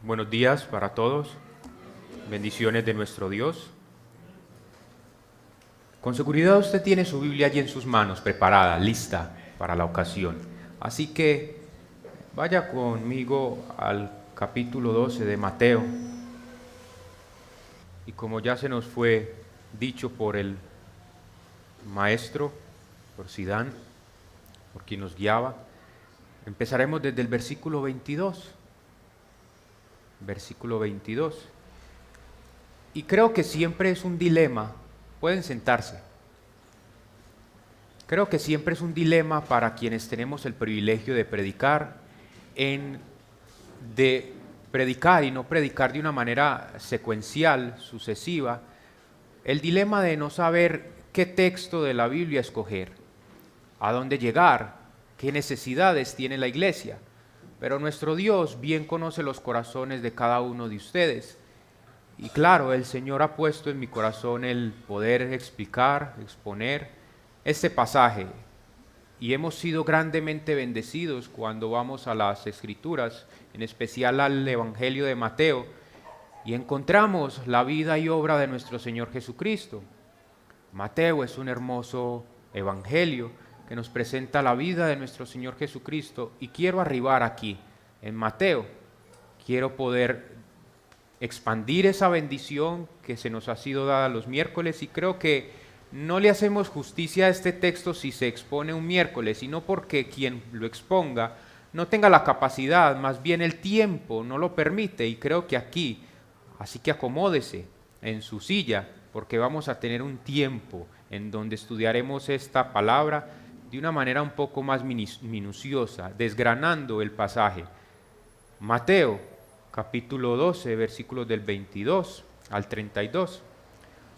Buenos días para todos. Bendiciones de nuestro Dios. Con seguridad usted tiene su Biblia allí en sus manos, preparada, lista para la ocasión. Así que vaya conmigo al capítulo 12 de Mateo. Y como ya se nos fue dicho por el maestro, por Sidán, por quien nos guiaba, empezaremos desde el versículo 22. Versículo 22. Y creo que siempre es un dilema, pueden sentarse, creo que siempre es un dilema para quienes tenemos el privilegio de predicar, de predicar y no predicar de una manera secuencial, sucesiva, el dilema de no saber qué texto de la Biblia escoger, a dónde llegar, qué necesidades tiene la iglesia. Pero nuestro Dios bien conoce los corazones de cada uno de ustedes. Y claro, el Señor ha puesto en mi corazón el poder explicar, exponer este pasaje. Y hemos sido grandemente bendecidos cuando vamos a las Escrituras, en especial al Evangelio de Mateo, y encontramos la vida y obra de nuestro Señor Jesucristo. Mateo es un hermoso evangelio que nos presenta la vida de nuestro Señor Jesucristo, y quiero arribar aquí, en Mateo. Quiero poder expandir esa bendición que se nos ha sido dada los miércoles, y creo que no le hacemos justicia a este texto si se expone un miércoles, y no porque quien lo exponga no tenga la capacidad, más bien el tiempo no lo permite, y creo que aquí, así que acomódese en su silla, porque vamos a tener un tiempo en donde estudiaremos esta palabra de una manera un poco más minuciosa, desgranando el pasaje. Mateo, capítulo 12, versículos del 22 al 32.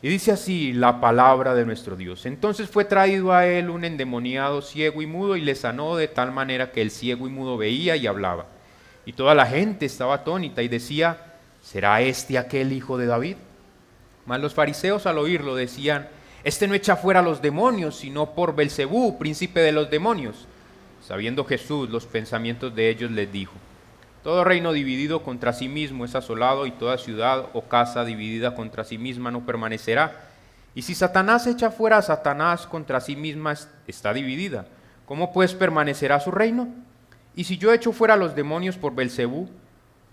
Y dice así la palabra de nuestro Dios. Entonces fue traído a él un endemoniado ciego y mudo y le sanó de tal manera que el ciego y mudo veía y hablaba. Y toda la gente estaba atónita y decía, ¿será este aquel hijo de David? Mas los fariseos al oírlo decían, este no echa fuera a los demonios, sino por Belcebú, príncipe de los demonios. Sabiendo Jesús los pensamientos de ellos, les dijo, todo reino dividido contra sí mismo es asolado, y toda ciudad o casa dividida contra sí misma no permanecerá. Y si Satanás echa fuera a Satanás, contra sí misma está dividida. ¿Cómo pues permanecerá su reino? Y si yo echo fuera a los demonios por Belcebú,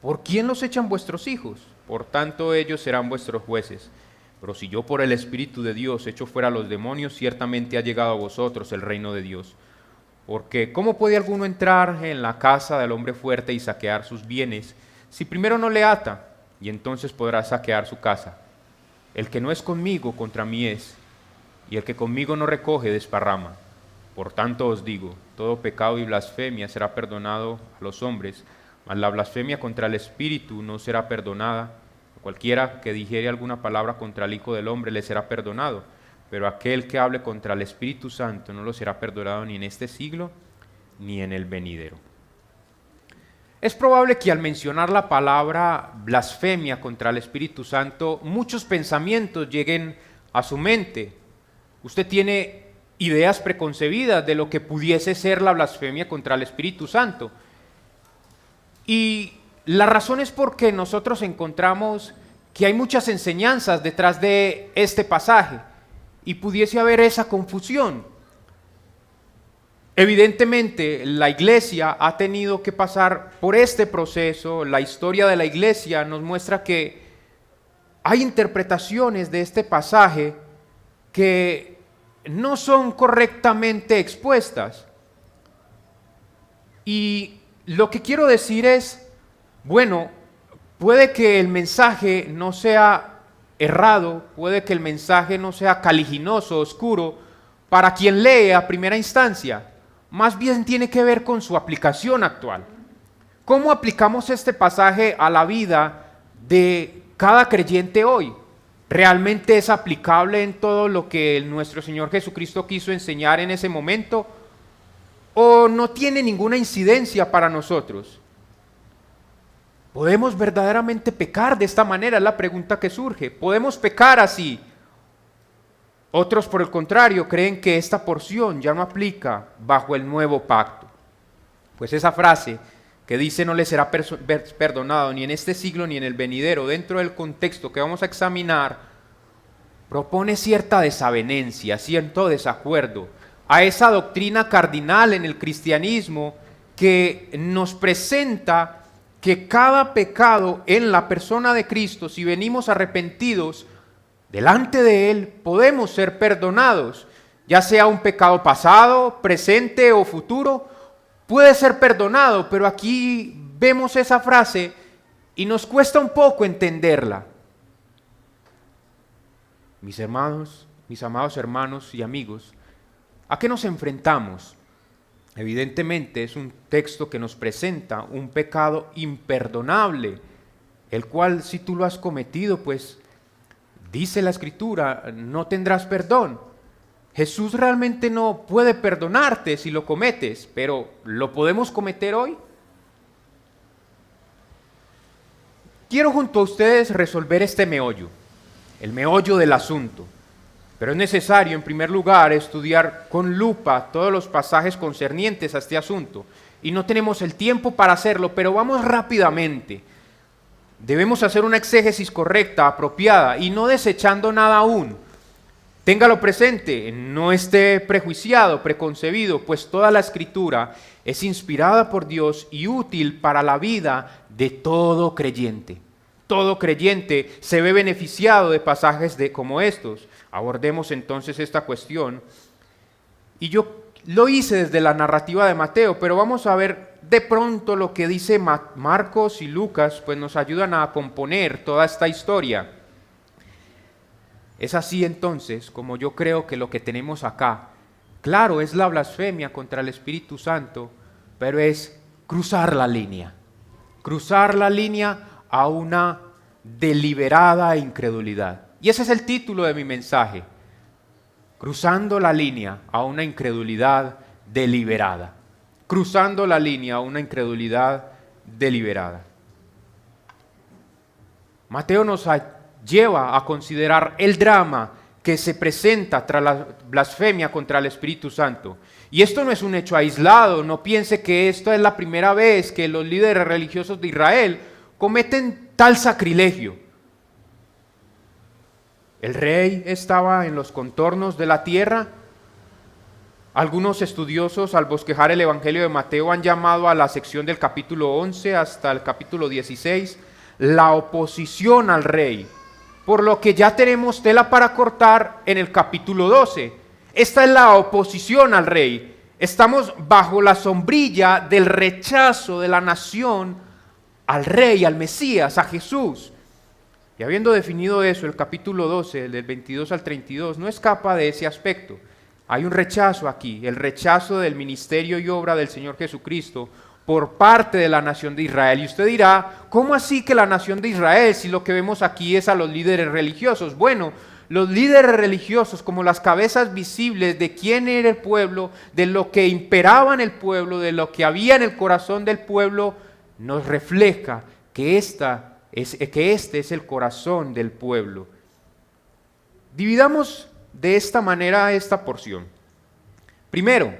¿por quién los echan vuestros hijos? Por tanto ellos serán vuestros jueces. Pero si yo por el Espíritu de Dios echo fuera a los demonios, ciertamente ha llegado a vosotros el reino de Dios. Porque ¿cómo puede alguno entrar en la casa del hombre fuerte y saquear sus bienes, si primero no le ata, y entonces podrá saquear su casa? El que no es conmigo, contra mí es, y el que conmigo no recoge, desparrama. Por tanto os digo, todo pecado y blasfemia será perdonado a los hombres, mas la blasfemia contra el Espíritu no será perdonada. Cualquiera que dijere alguna palabra contra el Hijo del Hombre le será perdonado, pero aquel que hable contra el Espíritu Santo no lo será perdonado ni en este siglo ni en el venidero. Es probable que al mencionar la palabra blasfemia contra el Espíritu Santo, muchos pensamientos lleguen a su mente. Usted tiene ideas preconcebidas de lo que pudiese ser la blasfemia contra el Espíritu Santo. Y la razón es porque nosotros encontramos que hay muchas enseñanzas detrás de este pasaje y pudiese haber esa confusión. Evidentemente, la iglesia ha tenido que pasar por este proceso. La historia de la iglesia nos muestra que hay interpretaciones de este pasaje que no son correctamente expuestas. Y lo que quiero decir es, bueno, puede que el mensaje no sea errado, puede que el mensaje no sea caliginoso, oscuro, para quien lee a primera instancia. Más bien tiene que ver con su aplicación actual. ¿Cómo aplicamos este pasaje a la vida de cada creyente hoy? ¿Realmente es aplicable en todo lo que nuestro Señor Jesucristo quiso enseñar en ese momento? ¿O no tiene ninguna incidencia para nosotros? ¿Podemos verdaderamente pecar de esta manera? Es la pregunta que surge. ¿Podemos pecar así? Otros, por el contrario, creen que esta porción ya no aplica bajo el nuevo pacto. Pues esa frase que dice no le será perdonado ni en este siglo ni en el venidero, dentro del contexto que vamos a examinar, propone cierta desavenencia, cierto desacuerdo a esa doctrina cardinal en el cristianismo que nos presenta que cada pecado en la persona de Cristo, si venimos arrepentidos delante de Él, podemos ser perdonados, ya sea un pecado pasado, presente o futuro, puede ser perdonado, pero aquí vemos esa frase y nos cuesta un poco entenderla. Mis hermanos, mis amados hermanos y amigos, ¿a qué nos enfrentamos? Evidentemente es un texto que nos presenta un pecado imperdonable, el cual si tú lo has cometido, pues dice la Escritura, no tendrás perdón. Jesús realmente no puede perdonarte si lo cometes, pero ¿lo podemos cometer hoy? Quiero junto a ustedes resolver este meollo, el meollo del asunto. Pero es necesario, en primer lugar, estudiar con lupa todos los pasajes concernientes a este asunto. Y no tenemos el tiempo para hacerlo, pero vamos rápidamente. Debemos hacer una exégesis correcta, apropiada, y no desechando nada aún. Téngalo presente, no esté prejuiciado, preconcebido, pues toda la Escritura es inspirada por Dios y útil para la vida de todo creyente. Todo creyente se ve beneficiado de pasajes como estos. Abordemos entonces esta cuestión. Y yo lo hice desde la narrativa de Mateo, pero vamos a ver de pronto lo que dice Marcos y Lucas, pues nos ayudan a componer toda esta historia. Es así entonces como yo creo que lo que tenemos acá, claro, es la blasfemia contra el Espíritu Santo, pero es cruzar la línea a una deliberada incredulidad. Y ese es el título de mi mensaje, cruzando la línea a una incredulidad deliberada. Cruzando la línea a una incredulidad deliberada. Mateo nos lleva a considerar el drama que se presenta tras la blasfemia contra el Espíritu Santo. Y esto no es un hecho aislado, no piense que esto es la primera vez que los líderes religiosos de Israel cometen tal sacrilegio. El rey estaba en los contornos de la tierra. Algunos estudiosos, al bosquejar el Evangelio de Mateo, han llamado a la sección del capítulo 11 hasta el capítulo 16 la oposición al rey, por lo que ya tenemos tela para cortar en el capítulo 12. Esta es la oposición al rey. Estamos bajo la sombrilla del rechazo de la nación al rey, al Mesías, a Jesús. Y habiendo definido eso, el capítulo 12, del 22 al 32, no escapa de ese aspecto. Hay un rechazo aquí, el rechazo del ministerio y obra del Señor Jesucristo por parte de la nación de Israel. Y usted dirá, ¿cómo así que la nación de Israel, si lo que vemos aquí es a los líderes religiosos? Bueno, los líderes religiosos como las cabezas visibles de quién era el pueblo, de lo que imperaba en el pueblo, de lo que había en el corazón del pueblo, nos refleja que este es el corazón del pueblo. Dividamos de esta manera esta porción. Primero,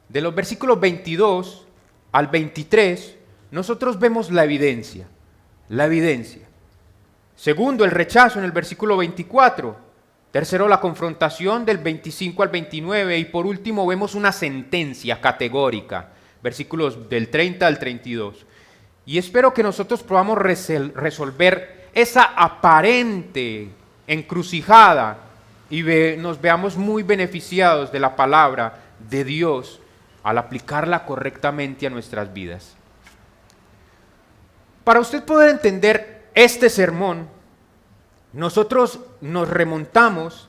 de los versículos 22 al 23, nosotros vemos la evidencia. Segundo, el rechazo en el versículo 24. Tercero, la confrontación del 25 al 29. Y por último, vemos una sentencia categórica, versículos del 30 al 32. Y espero que nosotros podamos resolver esa aparente encrucijada y nos veamos muy beneficiados de la palabra de Dios al aplicarla correctamente a nuestras vidas. Para usted poder entender este sermón, nosotros nos remontamos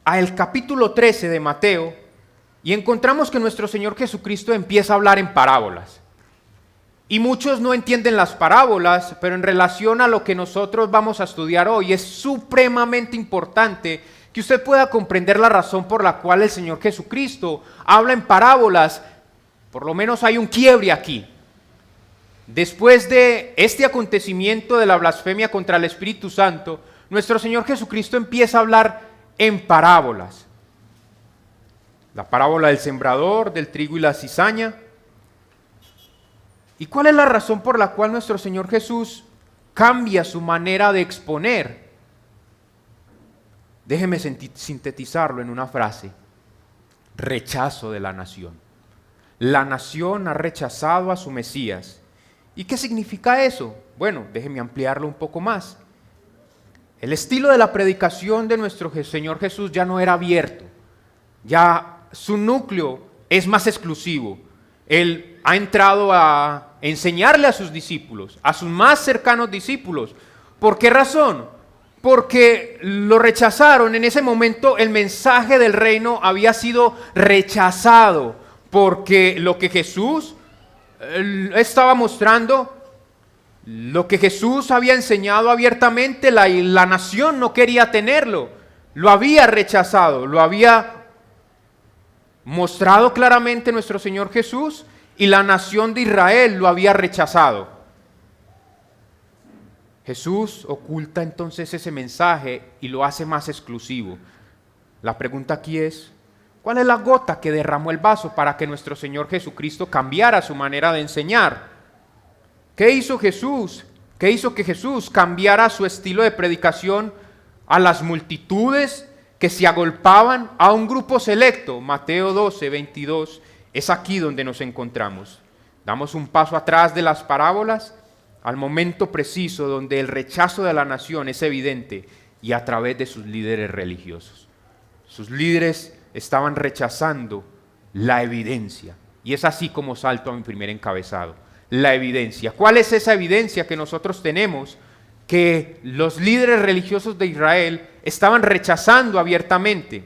al capítulo 13 de Mateo y encontramos que nuestro Señor Jesucristo empieza a hablar en parábolas. Y muchos no entienden las parábolas, pero en relación a lo que nosotros vamos a estudiar hoy, es supremamente importante que usted pueda comprender la razón por la cual el Señor Jesucristo habla en parábolas. Por lo menos hay un quiebre aquí. Después de este acontecimiento de la blasfemia contra el Espíritu Santo, nuestro Señor Jesucristo empieza a hablar en parábolas. La parábola del sembrador, del trigo y la cizaña. ¿Y cuál es la razón por la cual nuestro Señor Jesús cambia su manera de exponer? Déjeme sintetizarlo en una frase: rechazo de la nación. La nación ha rechazado a su Mesías. ¿Y qué significa eso? Bueno, déjeme ampliarlo un poco más. El estilo de la predicación de nuestro Señor Jesús ya no era abierto, ya su núcleo es más exclusivo. Él ha entrado a enseñarle a sus discípulos, a sus más cercanos discípulos. ¿Por qué razón? Porque lo rechazaron. En ese momento el mensaje del reino había sido rechazado, porque lo que Jesús estaba mostrando, lo que Jesús había enseñado abiertamente, la nación no quería tenerlo, lo había rechazado, lo había mostrado claramente nuestro Señor Jesús, y la nación de Israel lo había rechazado. Jesús oculta entonces ese mensaje y lo hace más exclusivo. La pregunta aquí es: ¿cuál es la gota que derramó el vaso para que nuestro Señor Jesucristo cambiara su manera de enseñar? ¿Qué hizo Jesús? ¿Qué hizo que Jesús cambiara su estilo de predicación a las multitudes que se agolpaban a un grupo selecto? Mateo 12, 22, es aquí donde nos encontramos. Damos un paso atrás de las parábolas al momento preciso donde el rechazo de la nación es evidente, y a través de sus líderes religiosos. Sus líderes estaban rechazando la evidencia, y es así como salto a mi primer encabezado: la evidencia. ¿Cuál es esa evidencia que nosotros tenemos? Que los líderes religiosos de Israel estaban rechazando abiertamente.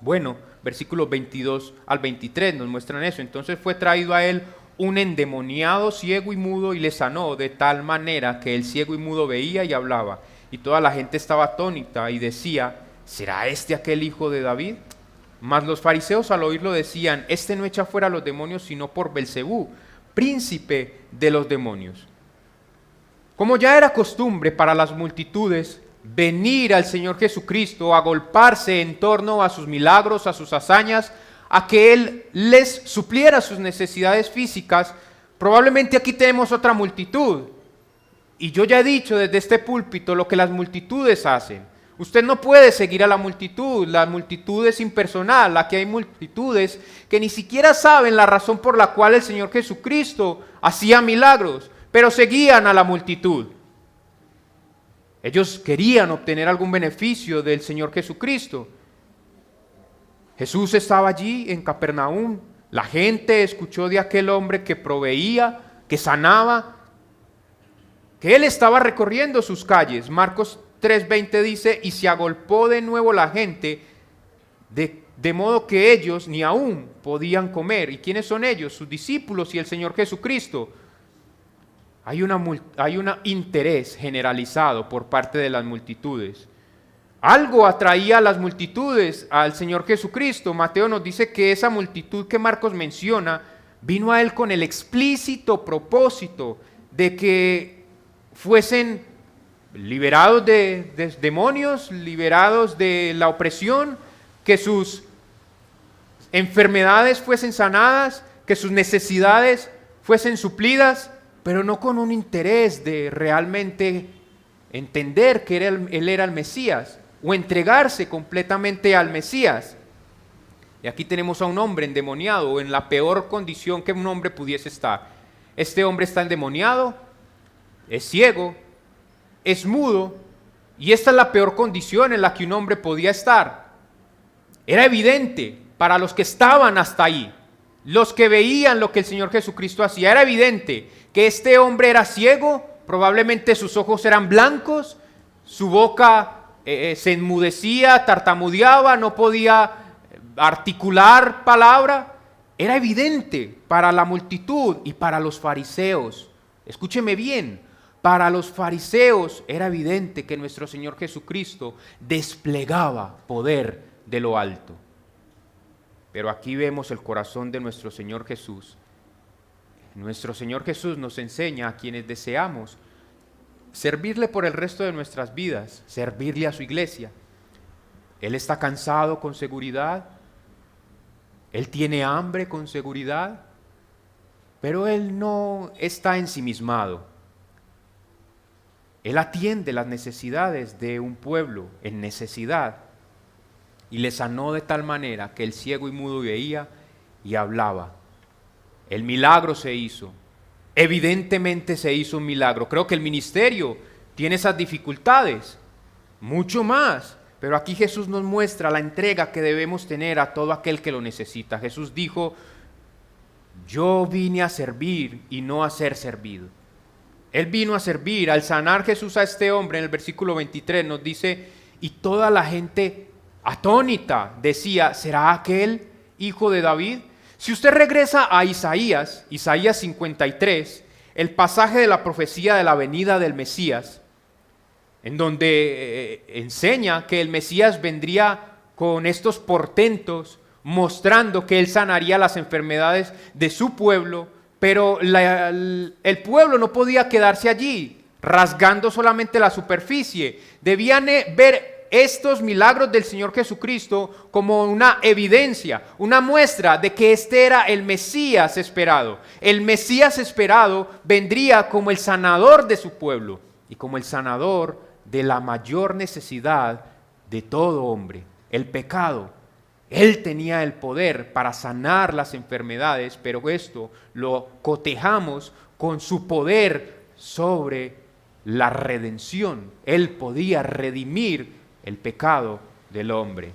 Bueno, versículos 22 al 23 nos muestran eso. Entonces fue traído a él un endemoniado ciego y mudo, y le sanó de tal manera que el ciego y mudo veía y hablaba. Y toda la gente estaba atónita y decía: ¿será este aquel hijo de David? Mas los fariseos al oírlo decían: este no echa fuera a los demonios sino por Belcebú, príncipe de los demonios. Como ya era costumbre para las multitudes venir al Señor Jesucristo, agolparse en torno a sus milagros, a sus hazañas, a que Él les supliera sus necesidades físicas, probablemente aquí tenemos otra multitud. Y yo ya he dicho desde este púlpito lo que las multitudes hacen. Usted no puede seguir a la multitud es impersonal. Aquí hay multitudes que ni siquiera saben la razón por la cual el Señor Jesucristo hacía milagros, pero seguían a la multitud. Ellos querían obtener algún beneficio del Señor Jesucristo. Jesús estaba allí en Capernaum, la gente escuchó de aquel hombre que proveía, que sanaba, que él estaba recorriendo sus calles. Marcos 3:20 dice: y se agolpó de nuevo la gente, de modo que ellos ni aún podían comer. ¿Y quiénes son ellos? Sus discípulos y el Señor Jesucristo. Hay un interés generalizado por parte de las multitudes. Algo atraía a las multitudes al Señor Jesucristo. Mateo nos dice que esa multitud que Marcos menciona vino a él con el explícito propósito de que fuesen liberados de demonios, liberados de la opresión, que sus enfermedades fuesen sanadas, que sus necesidades fuesen suplidas, pero no con un interés de realmente entender que él era el Mesías o entregarse completamente al Mesías. Y aquí tenemos a un hombre endemoniado, en la peor condición que un hombre pudiese estar. Este hombre está endemoniado, es ciego, es mudo, y esta es la peor condición en la que un hombre podía estar. Era evidente para los que estaban hasta ahí, los que veían lo que el Señor Jesucristo hacía, era evidente que este hombre era ciego, probablemente sus ojos eran blancos, su boca se enmudecía, tartamudeaba, no podía articular palabra. Era evidente para la multitud y para los fariseos. Escúcheme bien, para los fariseos era evidente que nuestro Señor Jesucristo desplegaba poder de lo alto. Pero aquí vemos el corazón de nuestro Señor Jesús. Nuestro Señor Jesús nos enseña a quienes deseamos servirle por el resto de nuestras vidas, servirle a su iglesia. Él está cansado con seguridad, Él tiene hambre con seguridad, Pero Él no está ensimismado. Él atiende las necesidades de un pueblo en necesidad y le sanó de tal manera que el ciego y mudo veía y hablaba. El milagro se hizo. Evidentemente se hizo un milagro. Creo que el ministerio tiene esas dificultades, mucho más. Pero aquí Jesús nos muestra la entrega que debemos tener a todo aquel que lo necesita. Jesús dijo: yo vine a servir y no a ser servido. Él vino a servir. Al sanar Jesús a este hombre, en el versículo 23 nos dice: y toda la gente atónita decía: ¿será aquel hijo de David? Si usted regresa a Isaías 53, el pasaje de la profecía de la venida del Mesías, en donde enseña que el Mesías vendría con estos portentos, mostrando que Él sanaría las enfermedades de su pueblo, pero el pueblo no podía quedarse allí, rasgando solamente la superficie. Debían ver estos milagros del Señor Jesucristo como una evidencia, una muestra de que este era el Mesías esperado. El Mesías esperado vendría como el sanador de su pueblo y como el sanador de la mayor necesidad de todo hombre, el pecado. Él tenía el poder para sanar las enfermedades, pero esto lo cotejamos con su poder sobre la redención. Él podía redimir el pecado del hombre.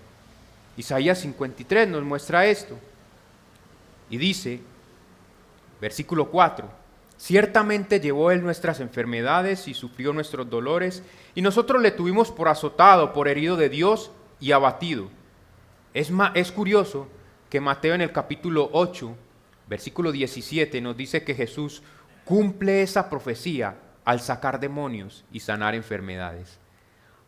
Isaías 53 nos muestra esto y dice, versículo 4: ciertamente llevó Él nuestras enfermedades y sufrió nuestros dolores, y nosotros le tuvimos por azotado, por herido de Dios y abatido. Es curioso que Mateo en el capítulo 8, versículo 17 nos dice que Jesús cumple esa profecía al sacar demonios y sanar enfermedades.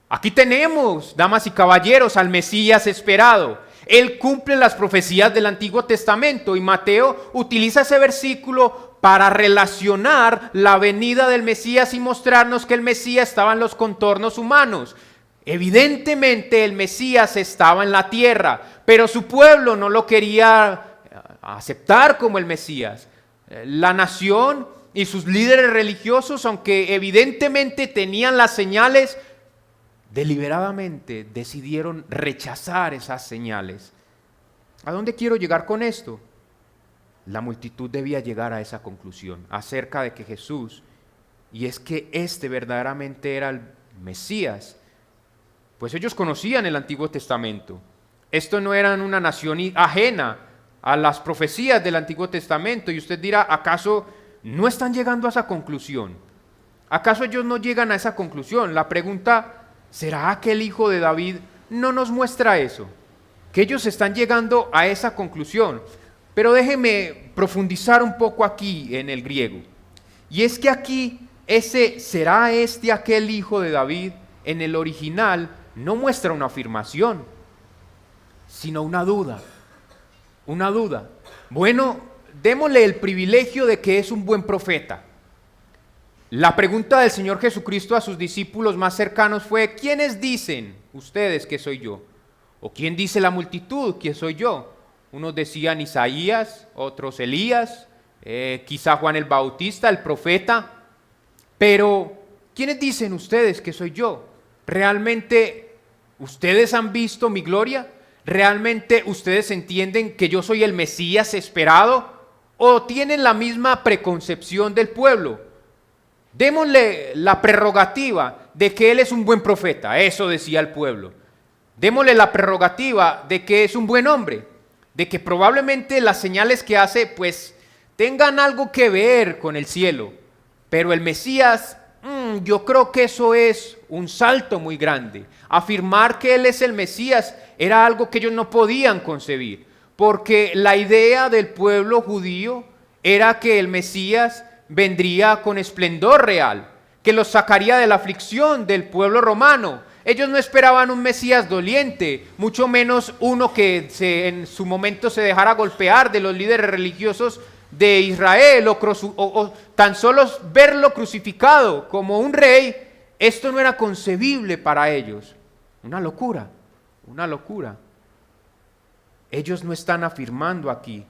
Aquí tenemos, damas y caballeros, al Mesías esperado. Él cumple las profecías del Antiguo Testamento y Mateo utiliza ese versículo para relacionar la venida del Mesías y mostrarnos que el Mesías estaba en los contornos humanos. Evidentemente el Mesías estaba en la tierra, pero su pueblo no lo quería aceptar como el Mesías. La nación y sus líderes religiosos, aunque evidentemente tenían las señales, deliberadamente decidieron rechazar esas señales. ¿A dónde quiero llegar con esto? La multitud debía llegar a esa conclusión acerca de que Jesús, y es que este verdaderamente era el Mesías, pues ellos conocían el Antiguo Testamento. Esto no era una nación ajena a las profecías del Antiguo Testamento, y usted dirá, ¿acaso no están llegando a esa conclusión? ¿Acaso ellos no llegan a esa conclusión? La pregunta, ¿será que el hijo de David no nos muestra eso? Que ellos están llegando a esa conclusión. Pero déjeme profundizar un poco aquí en el griego. Y es que aquí, ¿será este aquel hijo de David? En el original no muestra una afirmación, sino una duda. Una duda. Bueno, démosle el privilegio de que es un buen profeta. La pregunta del Señor Jesucristo a sus discípulos más cercanos fue: ¿quiénes dicen ustedes que soy yo? ¿O quién dice la multitud que soy yo? Unos decían Isaías, otros Elías, quizá Juan el Bautista, el profeta. Pero, ¿quiénes dicen ustedes que soy yo? ¿Realmente ustedes han visto mi gloria? ¿Realmente ustedes entienden que yo soy el Mesías esperado? ¿O tienen la misma preconcepción del pueblo? Démosle la prerrogativa de que él es un buen profeta, eso decía el pueblo. Démosle la prerrogativa de que es un buen hombre, de que probablemente las señales que hace pues tengan algo que ver con el cielo. Pero el Mesías, yo creo que eso es un salto muy grande. Afirmar que él es el Mesías era algo que ellos no podían concebir, porque la idea del pueblo judío era que el Mesías vendría con esplendor real, que los sacaría de la aflicción del pueblo romano. Ellos no esperaban un Mesías doliente, mucho menos uno que en su momento se dejara golpear de los líderes religiosos de Israel o tan solo verlo crucificado como un rey. Esto no era concebible para ellos. Una locura, una locura. Ellos no están afirmando aquí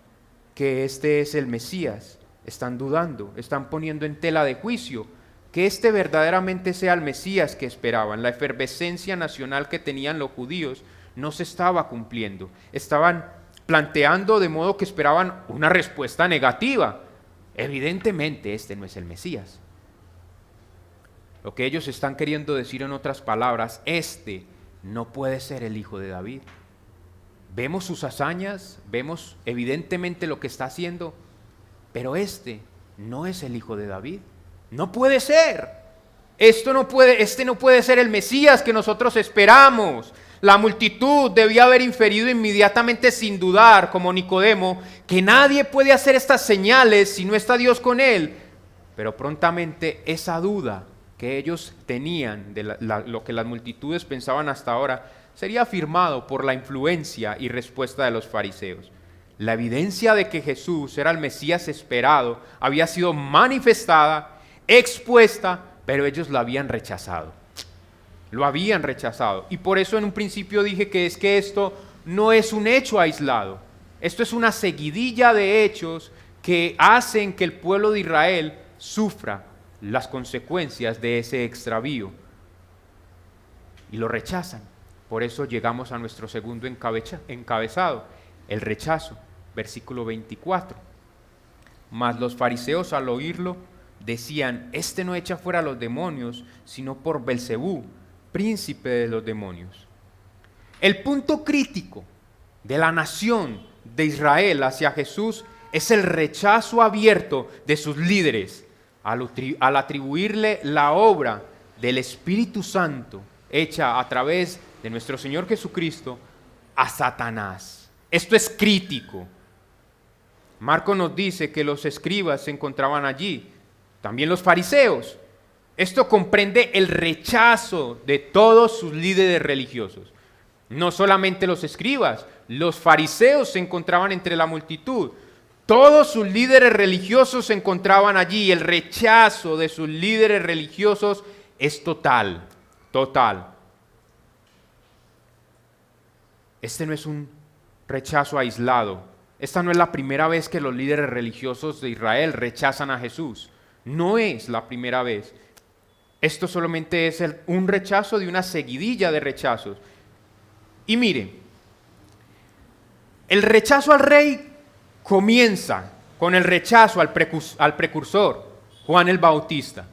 que este es el Mesías. están dudando, están poniendo en tela de juicio que este verdaderamente sea el Mesías que esperaban. La efervescencia nacional que tenían los judíos no se estaba cumpliendo. Estaban planteando de modo que esperaban una respuesta negativa. Evidentemente este no es el Mesías. Lo que ellos están queriendo decir en otras palabras, este no puede ser el hijo de David. Vemos sus hazañas, vemos evidentemente lo que está haciendo, pero este no es el hijo de David. No puede ser. Este no puede ser el Mesías que nosotros esperamos. La multitud debía haber inferido inmediatamente sin dudar, como Nicodemo, que nadie puede hacer estas señales si no está Dios con él. Pero prontamente esa duda que ellos tenían de lo que las multitudes pensaban hasta ahora sería afirmado por la influencia y respuesta de los fariseos. La evidencia de que Jesús era el Mesías esperado había sido manifestada, expuesta, pero ellos la habían rechazado. Lo habían rechazado. Y por eso en un principio dije que esto no es un hecho aislado. Esto es una seguidilla de hechos que hacen que el pueblo de Israel sufra las consecuencias de ese extravío. Y lo rechazan. Por eso llegamos a nuestro segundo encabezado, el rechazo. Versículo 24. Mas los fariseos al oírlo decían, este no echa fuera a los demonios, sino por Belcebú, príncipe de los demonios. El punto crítico de la nación de Israel hacia Jesús es el rechazo abierto de sus líderes al atribuirle la obra del Espíritu Santo hecha a través de nuestro Señor Jesucristo a Satanás. Esto es crítico. Marcos nos dice que los escribas se encontraban allí, también los fariseos. Esto comprende el rechazo de todos sus líderes religiosos. No solamente los escribas, los fariseos se encontraban entre la multitud. Todos sus líderes religiosos se encontraban allí. El rechazo de sus líderes religiosos es total, total. Este no es un rechazo aislado. Esta no es la primera vez que los líderes religiosos de Israel rechazan a Jesús. No es la primera vez. Esto solamente es un rechazo de una seguidilla de rechazos. Y mire, el rechazo al rey comienza con el rechazo al precursor, Juan el Bautista.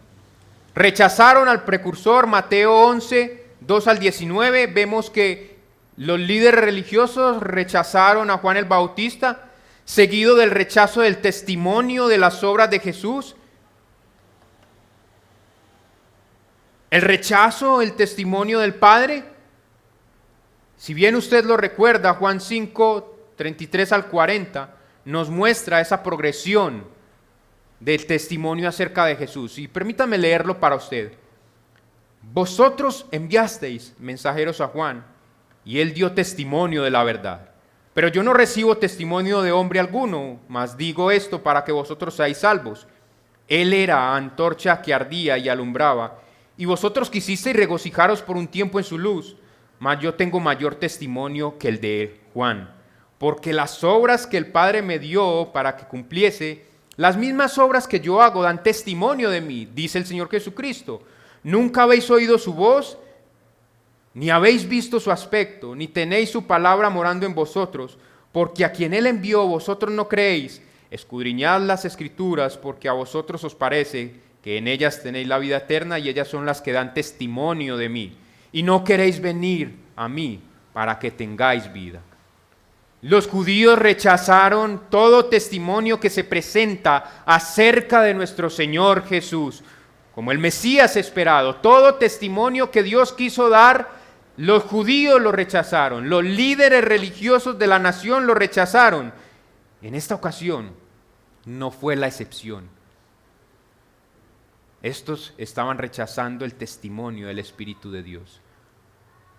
Rechazaron al precursor, Mateo 11, 2 al 19, vemos que los líderes religiosos rechazaron a Juan el Bautista, seguido del rechazo del testimonio de las obras de Jesús. El rechazo, el testimonio del Padre. Si bien usted lo recuerda, Juan 5, 33 al 40, nos muestra esa progresión del testimonio acerca de Jesús. Y permítame leerlo para usted. Vosotros enviasteis mensajeros a Juan, y él dio testimonio de la verdad. Pero yo no recibo testimonio de hombre alguno, mas digo esto para que vosotros seáis salvos. Él era antorcha que ardía y alumbraba, y vosotros quisisteis regocijaros por un tiempo en su luz, mas yo tengo mayor testimonio que el de Juan, porque las obras que el Padre me dio para que cumpliese, las mismas obras que yo hago dan testimonio de mí, dice el Señor Jesucristo. Nunca habéis oído su voz, ni habéis visto su aspecto, ni tenéis su palabra morando en vosotros, porque a quien Él envió vosotros no creéis. Escudriñad las Escrituras, porque a vosotros os parece que en ellas tenéis la vida eterna, y ellas son las que dan testimonio de mí. Y no queréis venir a mí para que tengáis vida. Los judíos rechazaron todo testimonio que se presenta acerca de nuestro Señor Jesús, como el Mesías esperado. Todo testimonio que Dios quiso dar, los judíos lo rechazaron. Los líderes religiosos de la nación lo rechazaron. En esta ocasión no fue la excepción. Estos estaban rechazando el testimonio del Espíritu de Dios.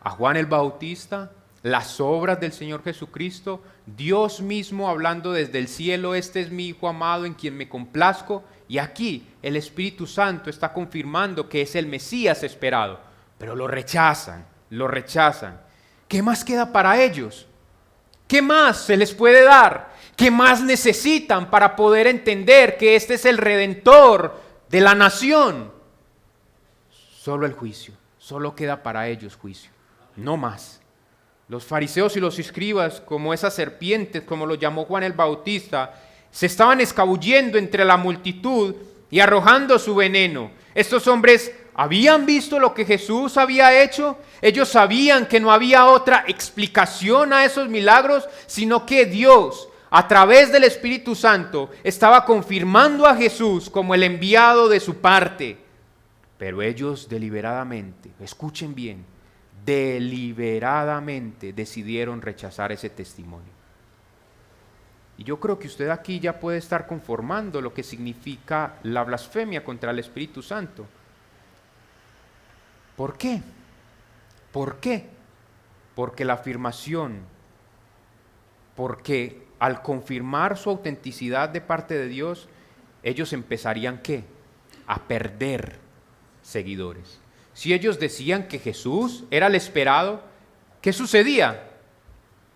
A Juan el Bautista, las obras del Señor Jesucristo, Dios mismo hablando desde el cielo, este es mi Hijo amado en quien me complazco, y aquí el Espíritu Santo está confirmando que es el Mesías esperado, pero lo rechazan, lo rechazan. ¿Qué más queda para ellos? ¿Qué más se les puede dar? ¿Qué más necesitan para poder entender que este es el Redentor de la nación? Solo el juicio, solo queda para ellos juicio, no más. Los fariseos y los escribas, como esas serpientes, como lo llamó Juan el Bautista, se estaban escabullendo entre la multitud y arrojando su veneno. Estos hombres habían visto lo que Jesús había hecho. Ellos sabían que no había otra explicación a esos milagros, sino que Dios, a través del Espíritu Santo, estaba confirmando a Jesús como el enviado de su parte. Pero ellos deliberadamente, escuchen bien, deliberadamente decidieron rechazar ese testimonio. Y yo creo que usted aquí ya puede estar conformando lo que significa la blasfemia contra el Espíritu Santo. ¿Por qué? ¿Por qué? Porque la afirmación, porque al confirmar su autenticidad de parte de Dios, ellos empezarían ¿qué? A perder seguidores. Si ellos decían que Jesús era el esperado, ¿qué sucedía?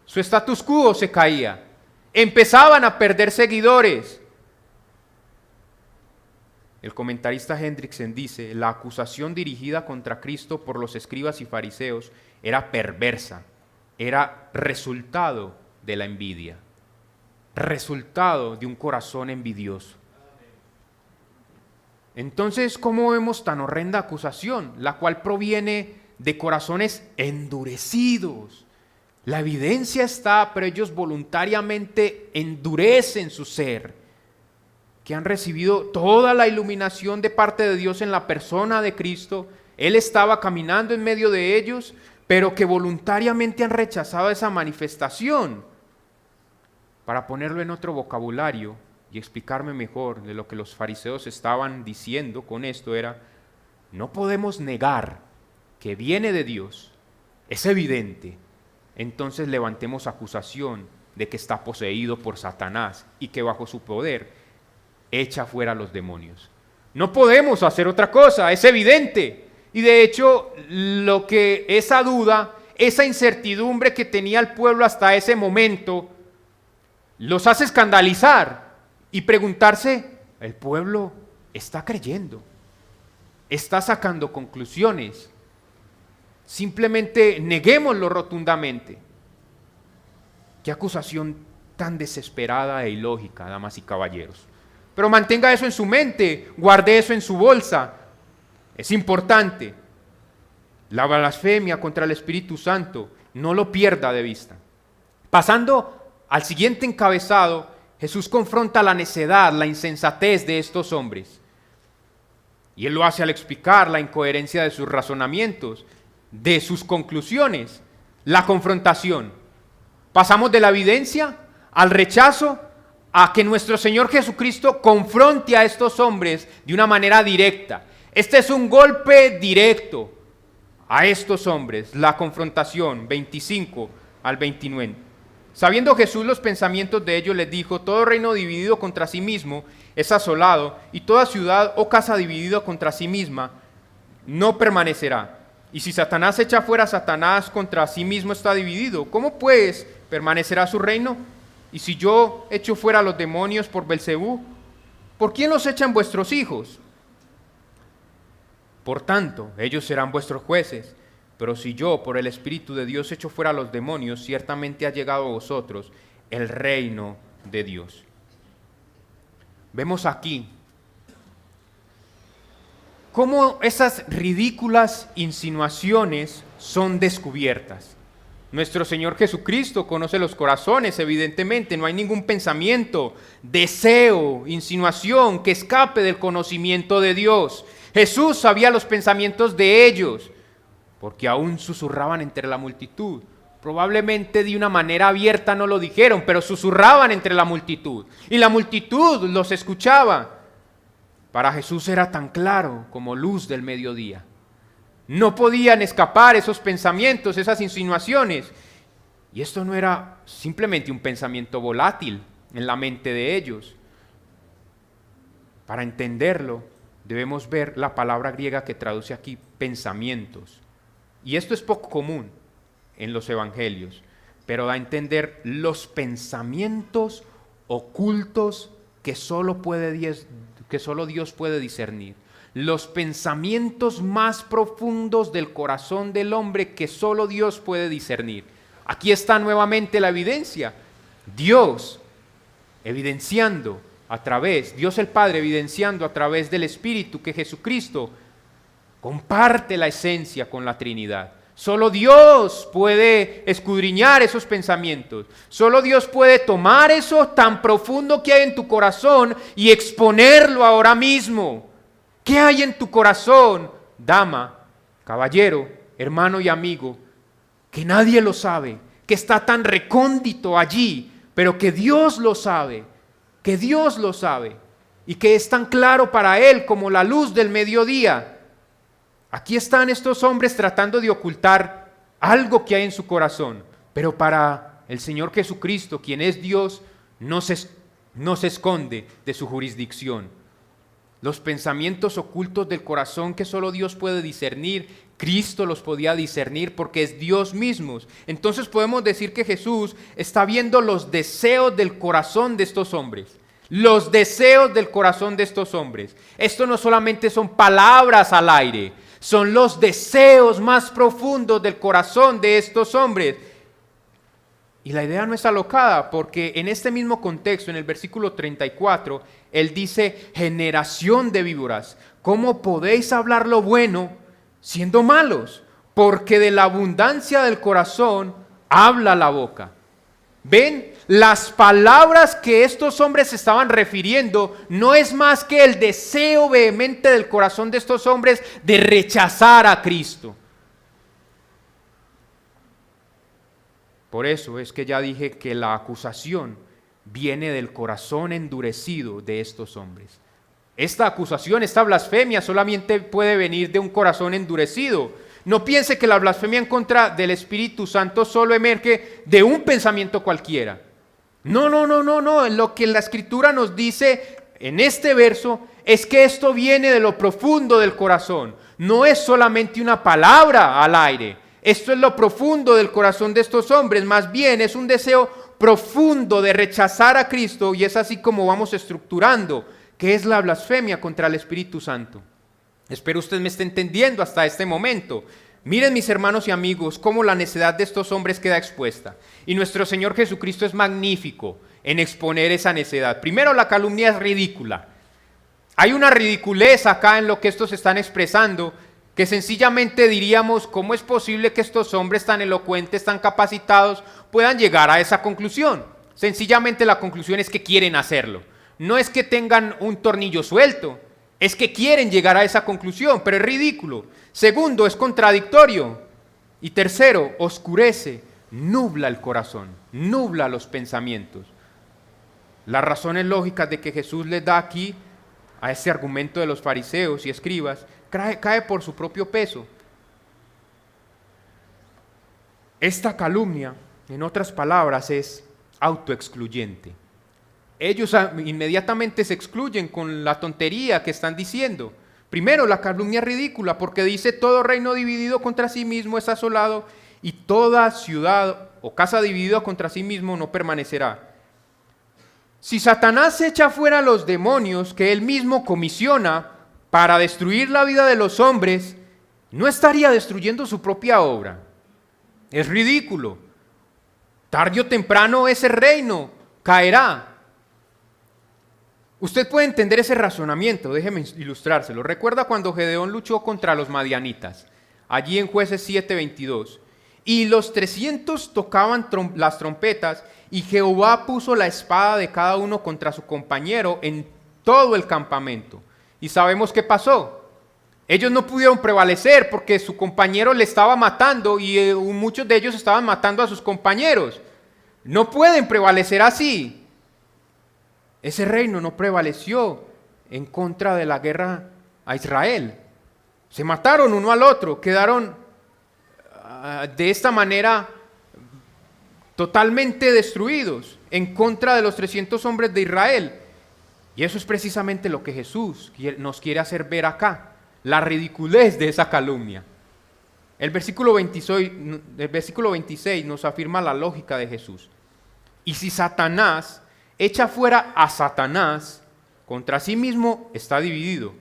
Su status quo se caía. Empezaban a perder seguidores. El comentarista Hendrickson dice, la acusación dirigida contra Cristo por los escribas y fariseos era perversa, era resultado de la envidia, resultado de un corazón envidioso. Entonces, ¿cómo vemos tan horrenda acusación, la cual proviene de corazones endurecidos? La evidencia está, pero ellos voluntariamente endurecen su ser, que han recibido toda la iluminación de parte de Dios en la persona de Cristo. Él estaba caminando en medio de ellos, pero que voluntariamente han rechazado esa manifestación. Para ponerlo en otro vocabulario y explicarme mejor de lo que los fariseos estaban diciendo con esto era, no podemos negar que viene de Dios, es evidente. Entonces levantemos acusación de que está poseído por Satanás y que bajo su poder echa fuera a los demonios. No podemos hacer otra cosa, es evidente. Y de hecho, lo que esa duda, esa incertidumbre que tenía el pueblo hasta ese momento, los hace escandalizar y preguntarse, ¿el pueblo está creyendo? ¿Está sacando conclusiones? Simplemente neguémoslo rotundamente. Qué acusación tan desesperada e ilógica, damas y caballeros. Pero mantenga eso en su mente, guarde eso en su bolsa. Es importante. La blasfemia contra el Espíritu Santo, no lo pierda de vista. Pasando al siguiente encabezado, Jesús confronta la necedad, la insensatez de estos hombres. Y Él lo hace al explicar la incoherencia de sus razonamientos, de sus conclusiones, la confrontación. Pasamos de la evidencia al rechazo, a que nuestro Señor Jesucristo confronte a estos hombres de una manera directa. Este es un golpe directo a estos hombres, la confrontación, 25 al 29. Sabiendo Jesús los pensamientos de ellos, les dijo, todo reino dividido contra sí mismo es asolado, y toda ciudad o casa dividida contra sí misma no permanecerá. Y si Satanás echa fuera a Satanás, contra sí mismo está dividido. ¿Cómo pues permanecerá su reino? Y si yo echo fuera a los demonios por Belcebú, ¿por quién los echan vuestros hijos? Por tanto, ellos serán vuestros jueces. Pero si yo, por el Espíritu de Dios, echo fuera a los demonios, ciertamente ha llegado a vosotros el reino de Dios. Vemos aquí cómo esas ridículas insinuaciones son descubiertas. Nuestro Señor Jesucristo conoce los corazones, evidentemente, no hay ningún pensamiento, deseo, insinuación que escape del conocimiento de Dios. Jesús sabía los pensamientos de ellos, porque aún susurraban entre la multitud. Probablemente de una manera abierta no lo dijeron, pero susurraban entre la multitud, y la multitud los escuchaba. Para Jesús era tan claro como luz del mediodía. No podían escapar esos pensamientos, esas insinuaciones. Y esto no era simplemente un pensamiento volátil en la mente de ellos. Para entenderlo, debemos ver la palabra griega que traduce aquí pensamientos. Y esto es poco común en los evangelios, pero da a entender los pensamientos ocultos que solo Dios puede discernir. Los pensamientos más profundos del corazón del hombre que solo Dios puede discernir. Aquí está nuevamente la evidencia. Dios evidenciando Dios el Padre evidenciando a través del Espíritu que Jesucristo comparte la esencia con la Trinidad. Solo Dios puede escudriñar esos pensamientos. Solo Dios puede tomar eso tan profundo que hay en tu corazón y exponerlo ahora mismo. ¿Qué hay en tu corazón, dama, caballero, hermano y amigo, que nadie lo sabe, que está tan recóndito allí, pero que Dios lo sabe, y que es tan claro para Él como la luz del mediodía? Aquí están estos hombres tratando de ocultar algo que hay en su corazón, pero para el Señor Jesucristo, quien es Dios, no se esconde de su jurisdicción. Los pensamientos ocultos del corazón que solo Dios puede discernir, Cristo los podía discernir porque es Dios mismo. Entonces podemos decir que Jesús está viendo los deseos del corazón de estos hombres. Los deseos del corazón de estos hombres. Esto no solamente son palabras al aire, son los deseos más profundos del corazón de estos hombres. Y la idea no es alocada, porque en este mismo contexto, en el versículo 34, Él dice, generación de víboras, ¿cómo podéis hablar lo bueno siendo malos? Porque de la abundancia del corazón habla la boca. ¿Ven? Las palabras que estos hombres estaban refiriendo no es más que el deseo vehemente del corazón de estos hombres de rechazar a Cristo. Por eso es que ya dije que la acusación viene del corazón endurecido de estos hombres. Esta acusación, esta blasfemia solamente puede venir de un corazón endurecido. No piense que la blasfemia en contra del Espíritu Santo solo emerge de un pensamiento cualquiera. No. Lo que la Escritura nos dice en este verso es que esto viene de lo profundo del corazón. No es solamente una palabra al aire. Esto es lo profundo del corazón de estos hombres, más bien es un deseo profundo de rechazar a Cristo, y es así como vamos estructurando qué es la blasfemia contra el Espíritu Santo. Espero usted me esté entendiendo hasta este momento. Miren, mis hermanos y amigos, cómo la necedad de estos hombres queda expuesta. Y nuestro Señor Jesucristo es magnífico en exponer esa necedad. Primero, la calumnia es ridícula. Hay una ridiculez acá en lo que estos están expresando, que sencillamente diríamos, ¿cómo es posible que estos hombres tan elocuentes, tan capacitados, puedan llegar a esa conclusión? Sencillamente la conclusión es que quieren hacerlo. No es que tengan un tornillo suelto, es que quieren llegar a esa conclusión, pero es ridículo. Segundo, es contradictorio. Y tercero, oscurece, nubla el corazón, nubla los pensamientos. Las razones lógicas de que Jesús les da aquí a ese argumento de los fariseos y escribas cae por su propio peso. Esta calumnia, en otras palabras, es autoexcluyente. Ellos inmediatamente se excluyen con la tontería que están diciendo. Primero, la calumnia es ridícula porque dice: todo reino dividido contra sí mismo es asolado, y toda ciudad o casa dividida contra sí mismo no permanecerá. Si Satanás echa fuera a los demonios que él mismo comisiona para destruir la vida de los hombres, ¿no estaría destruyendo su propia obra? Es ridículo. Tarde o temprano ese reino caerá. Usted puede entender ese razonamiento, déjeme ilustrárselo. Recuerda cuando Gedeón luchó contra los madianitas, allí en Jueces 7:22. Y los 300 tocaban las trompetas, y Jehová puso la espada de cada uno contra su compañero en todo el campamento. Y sabemos qué pasó. Ellos no pudieron prevalecer porque su compañero le estaba matando, y muchos de ellos estaban matando a sus compañeros. No pueden prevalecer así. Ese reino no prevaleció en contra de la guerra a Israel. Se mataron uno al otro, quedaron de esta manera totalmente destruidos en contra de los 300 hombres de Israel. Y eso es precisamente lo que Jesús nos quiere hacer ver acá, la ridiculez de esa calumnia. El versículo 26 nos afirma la lógica de Jesús. Y si Satanás echa fuera a Satanás, contra sí mismo está dividido.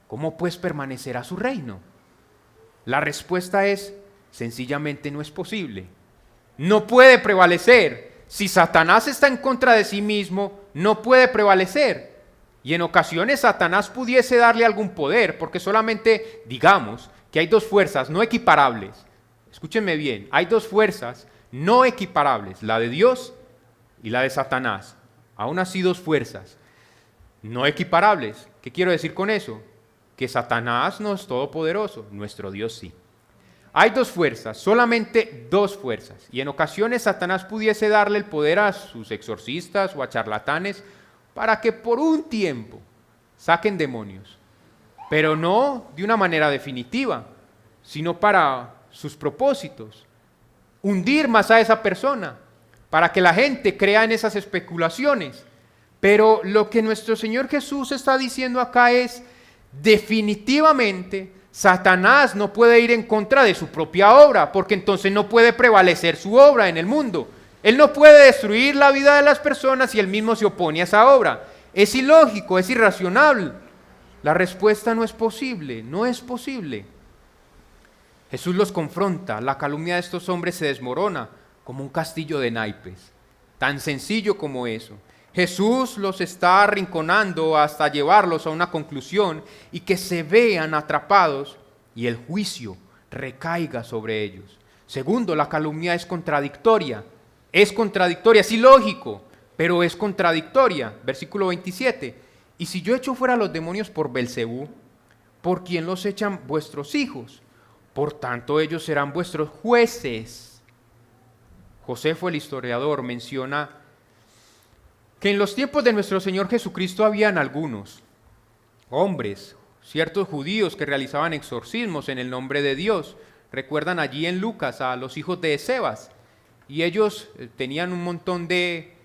¿Cómo pues permanecerá su reino? La respuesta es, sencillamente no es posible. No puede prevalecer. Si Satanás está en contra de sí mismo, no puede prevalecer. Y en ocasiones Satanás pudiese darle algún poder, porque solamente digamos que hay dos fuerzas no equiparables. Escúchenme bien, hay dos fuerzas no equiparables, la de Dios y la de Satanás. Aún así dos fuerzas no equiparables. ¿Qué quiero decir con eso? Que Satanás no es todopoderoso, nuestro Dios sí. Hay dos fuerzas, solamente dos fuerzas. Y en ocasiones Satanás pudiese darle el poder a sus exorcistas o a charlatanes para que por un tiempo saquen demonios. Pero no de una manera definitiva, sino para sus propósitos. Hundir más a esa persona, para que la gente crea en esas especulaciones. Pero lo que nuestro Señor Jesús está diciendo acá es, definitivamente, Satanás no puede ir en contra de su propia obra, porque entonces no puede prevalecer su obra en el mundo. Él no puede destruir la vida de las personas si él mismo se opone a esa obra. Es ilógico, es irracional. La respuesta no es posible, no es posible. Jesús los confronta, la calumnia de estos hombres se desmorona como un castillo de naipes, tan sencillo como eso. Jesús los está arrinconando hasta llevarlos a una conclusión y que se vean atrapados y el juicio recaiga sobre ellos. Segundo, la calumnia es contradictoria, es ilógico, pero es contradictoria. Versículo 27, y si yo echo fuera los demonios por Belcebú, ¿por quién los echan vuestros hijos? Por tanto ellos serán vuestros jueces. Josefo el historiador menciona que en los tiempos de nuestro Señor Jesucristo habían algunos hombres, ciertos judíos que realizaban exorcismos en el nombre de Dios. Recuerdan allí en Lucas a los hijos de Esebas, y ellos tenían un montón de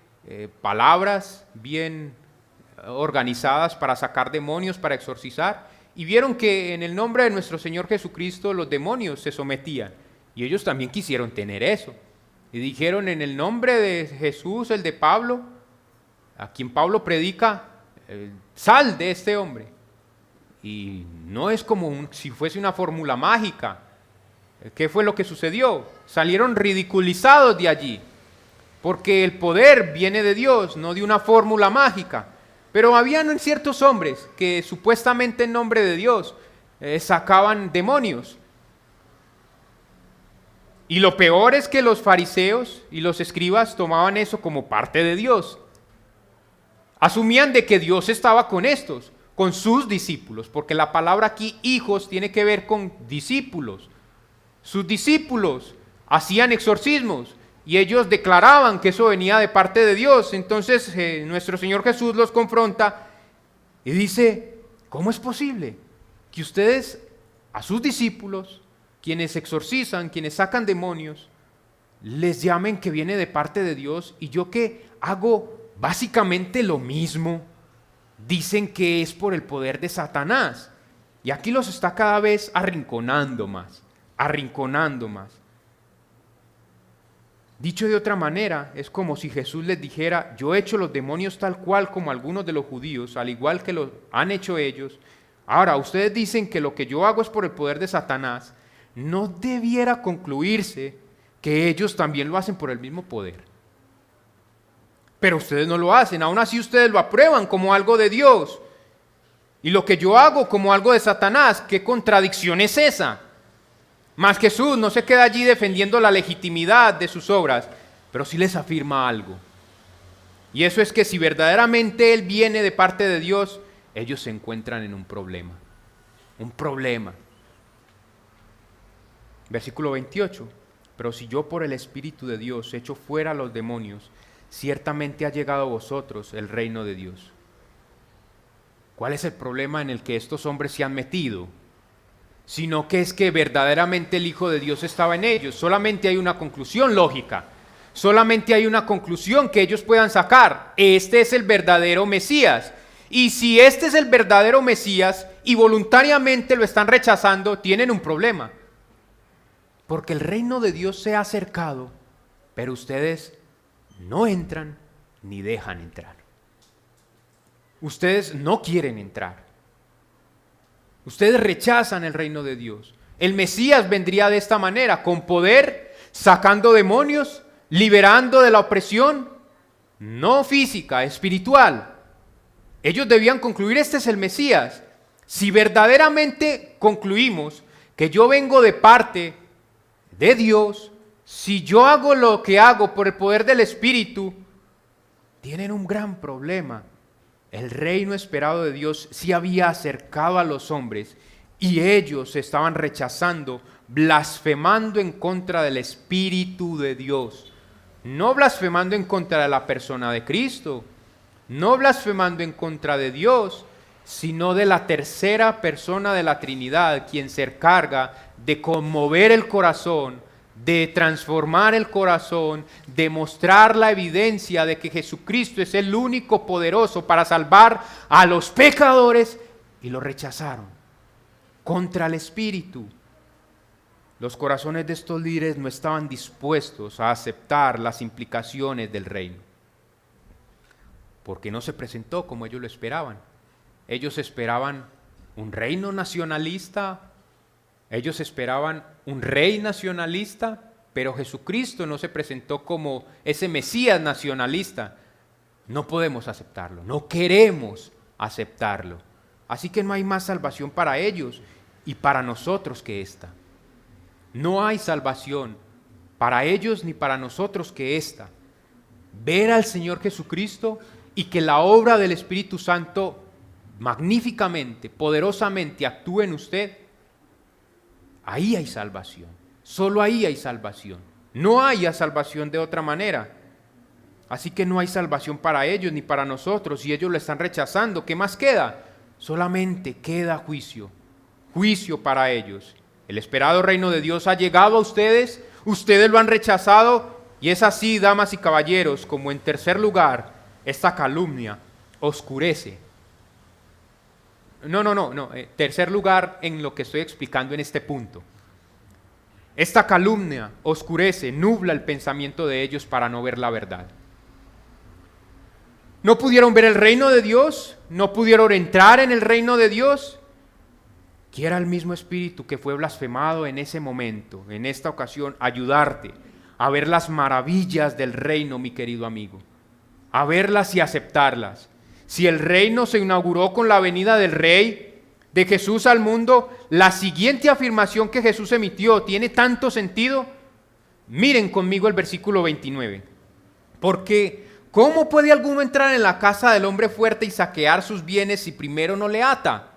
palabras bien organizadas para sacar demonios, para exorcizar, y vieron que en el nombre de nuestro Señor Jesucristo los demonios se sometían, y ellos también quisieron tener eso, y dijeron en el nombre de Jesús, el de Pablo, a quien Pablo predica, sal de este hombre. Y no es como si fuese una fórmula mágica. ¿Qué fue lo que sucedió? Salieron ridiculizados de allí, porque el poder viene de Dios, no de una fórmula mágica. Pero habían ciertos hombres que supuestamente en nombre de Dios sacaban demonios. Y lo peor es que los fariseos y los escribas tomaban eso como parte de Dios. Asumían de que Dios estaba con estos, con sus discípulos, porque la palabra aquí, hijos, tiene que ver con discípulos. Sus discípulos hacían exorcismos y ellos declaraban que eso venía de parte de Dios. Entonces nuestro Señor Jesús los confronta y dice, ¿cómo es posible que ustedes a sus discípulos, quienes exorcizan, quienes sacan demonios, les llamen que viene de parte de Dios y yo que hago básicamente lo mismo, dicen que es por el poder de Satanás? Y aquí los está cada vez arrinconando más. Dicho de otra manera, es como si Jesús les dijera, yo he hecho los demonios tal cual como algunos de los judíos, al igual que lo han hecho ellos. Ahora, ustedes dicen que lo que yo hago es por el poder de Satanás. ¿No debiera concluirse que ellos también lo hacen por el mismo poder? Pero ustedes no lo hacen, aún así ustedes lo aprueban como algo de Dios. Y lo que yo hago como algo de Satanás, ¿qué contradicción es esa? Mas Jesús no se queda allí defendiendo la legitimidad de sus obras, pero sí les afirma algo. Y eso es que si verdaderamente Él viene de parte de Dios, ellos se encuentran en un problema. Un problema. Versículo 28. Pero si yo por el Espíritu de Dios echo fuera a los demonios, ciertamente ha llegado a vosotros el reino de Dios. ¿Cuál es el problema en el que estos hombres se han metido? Sino que es que verdaderamente el Hijo de Dios estaba en ellos. Solamente hay una conclusión lógica. Solamente hay una conclusión que ellos puedan sacar. Este es el verdadero Mesías. Y si este es el verdadero Mesías y voluntariamente lo están rechazando, tienen un problema. Porque el reino de Dios se ha acercado, pero ustedes no entran ni dejan entrar. ustedes no quieren entrar. Ustedes rechazan el reino de Dios. El Mesías vendría de esta manera, con poder, sacando demonios, liberando de la opresión, no física, espiritual. Ellos debían concluir, este es el Mesías. Si verdaderamente concluimos que yo vengo de parte de Dios, si yo hago lo que hago por el poder del Espíritu, tienen un gran problema. El reino esperado de Dios se había acercado a los hombres y ellos estaban rechazando, blasfemando en contra del Espíritu de Dios. No blasfemando en contra de la persona de Cristo, no blasfemando en contra de Dios, sino de la tercera persona de la Trinidad, quien se encarga de conmover el corazón, de transformar el corazón, de mostrar la evidencia de que Jesucristo es el único poderoso para salvar a los pecadores, y lo rechazaron contra el Espíritu. Los corazones de estos líderes no estaban dispuestos a aceptar las implicaciones del reino, porque no se presentó como ellos lo esperaban. Ellos esperaban un reino nacionalista, ellos esperaban un rey nacionalista, pero Jesucristo no se presentó como ese Mesías nacionalista. No podemos aceptarlo, no queremos aceptarlo. Así que no hay más salvación para ellos y para nosotros que esta. No hay salvación para ellos ni para nosotros que esta. Ver al Señor Jesucristo y que la obra del Espíritu Santo magníficamente, poderosamente actúe en usted, ahí hay salvación. Solo ahí hay salvación. No hay salvación de otra manera. Así que no hay salvación para ellos ni para nosotros y ellos lo están rechazando. ¿Qué más queda? Solamente queda juicio. Juicio para ellos. El esperado reino de Dios ha llegado a ustedes, ustedes lo han rechazado y es así, damas y caballeros, como en tercer lugar, esta calumnia oscurece. Tercer lugar en lo que estoy explicando en este punto. Esta calumnia oscurece, nubla el pensamiento de ellos para no ver la verdad. No pudieron ver el reino de Dios, no pudieron entrar en el reino de Dios. Quiera el mismo Espíritu que fue blasfemado en ese momento, en esta ocasión, ayudarte a ver las maravillas del reino, mi querido amigo, a verlas y aceptarlas. Si el reino se inauguró con la venida del Rey, de Jesús al mundo, la siguiente afirmación que Jesús emitió tiene tanto sentido. Miren conmigo el versículo 29. Porque, ¿cómo puede alguno entrar en la casa del hombre fuerte y saquear sus bienes si primero no le ata?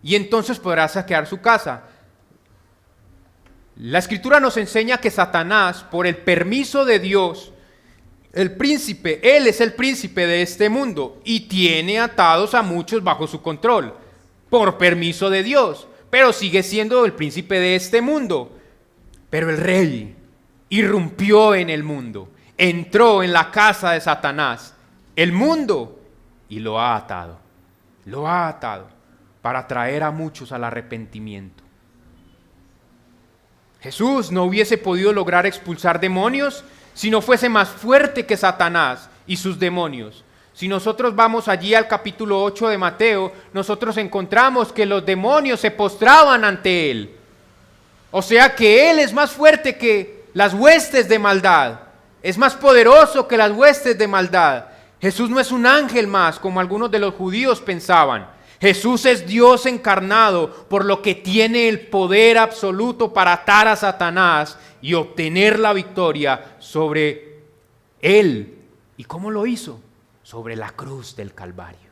Y entonces podrá saquear su casa. La Escritura nos enseña que Satanás, por el permiso de Dios, el príncipe, él es el príncipe de este mundo y tiene atados a muchos bajo su control, por permiso de Dios, pero sigue siendo el príncipe de este mundo. Pero el rey irrumpió en el mundo, entró en la casa de Satanás, el mundo, y lo ha atado para traer a muchos al arrepentimiento. Jesús no hubiese podido lograr expulsar demonios si no fuese más fuerte que Satanás y sus demonios. Si nosotros vamos allí al capítulo 8 de Mateo, nosotros encontramos que los demonios se postraban ante él. O sea que él es más fuerte que las huestes de maldad, es más poderoso que las huestes de maldad. Jesús no es un ángel más, como algunos de los judíos pensaban. Jesús es Dios encarnado, por lo que tiene el poder absoluto para atar a Satanás y obtener la victoria sobre él. ¿Y cómo lo hizo? Sobre la cruz del Calvario.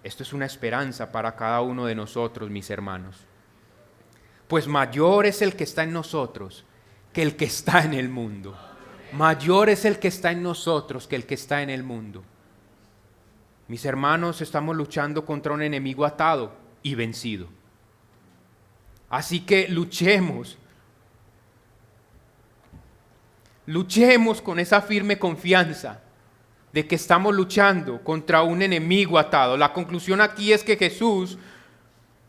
Esto es una esperanza para cada uno de nosotros, mis hermanos. Pues mayor es el que está en nosotros que el que está en el mundo. Mayor es el que está en nosotros que el que está en el mundo. Mis hermanos, estamos luchando contra un enemigo atado y vencido. Así que luchemos con esa firme confianza de que estamos luchando contra un enemigo atado. La conclusión aquí es que Jesús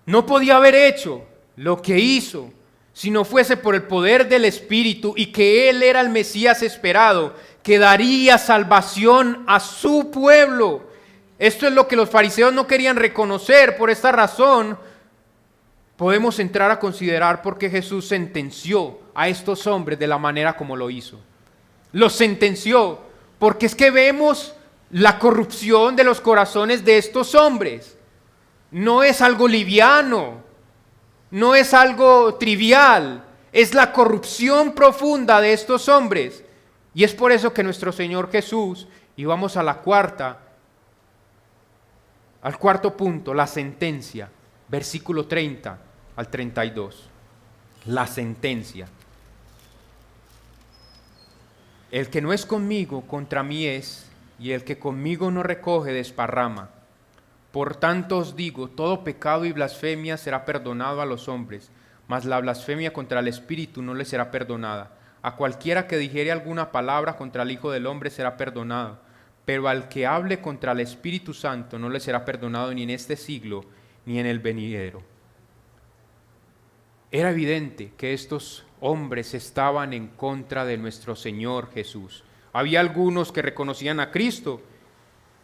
no podía haber hecho lo que hizo si no fuese por el poder del Espíritu y que Él era el Mesías esperado, que daría salvación a su pueblo. Esto es lo que los fariseos no querían reconocer. Por esta razón, podemos entrar a considerar por qué Jesús sentenció a estos hombres de la manera como lo hizo. Los sentenció porque es que vemos la corrupción de los corazones de estos hombres. No es algo liviano, no es algo trivial, es la corrupción profunda de estos hombres. Y es por eso que nuestro Señor Jesús, y vamos a al cuarto punto, la sentencia, versículo 30 al 32, la sentencia. El que no es conmigo, contra mí es, y el que conmigo no recoge, desparrama. Por tanto os digo, todo pecado y blasfemia será perdonado a los hombres, mas la blasfemia contra el Espíritu no le será perdonada. A cualquiera que dijere alguna palabra contra el Hijo del Hombre será perdonado, pero al que hable contra el Espíritu Santo no le será perdonado ni en este siglo ni en el venidero. Era evidente que estos hombres estaban en contra de nuestro Señor Jesús. Había algunos que reconocían a Cristo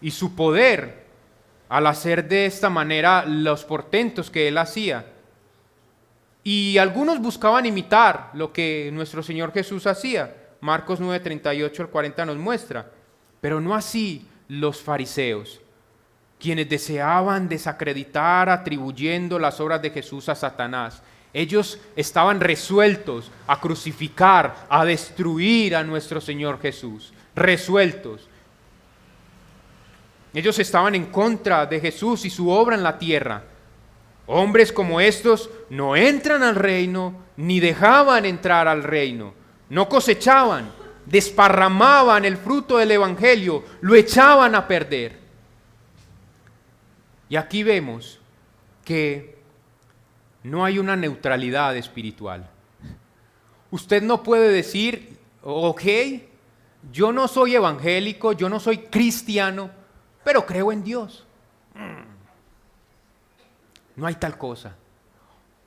y su poder al hacer de esta manera los portentos que Él hacía. Y algunos buscaban imitar lo que nuestro Señor Jesús hacía. Marcos 9, 38 al 40 nos muestra. Pero no así los fariseos, quienes deseaban desacreditar atribuyendo las obras de Jesús a Satanás. Ellos estaban resueltos a crucificar, a destruir a nuestro Señor Jesús. Resueltos. Ellos estaban en contra de Jesús y su obra en la tierra. Hombres como estos no entran al reino, ni dejaban entrar al reino. No cosechaban, desparramaban el fruto del Evangelio, lo echaban a perder. Y aquí vemos que no hay una neutralidad espiritual. Usted no puede decir, ok, yo no soy evangélico, yo no soy cristiano, pero creo en Dios. No hay tal cosa.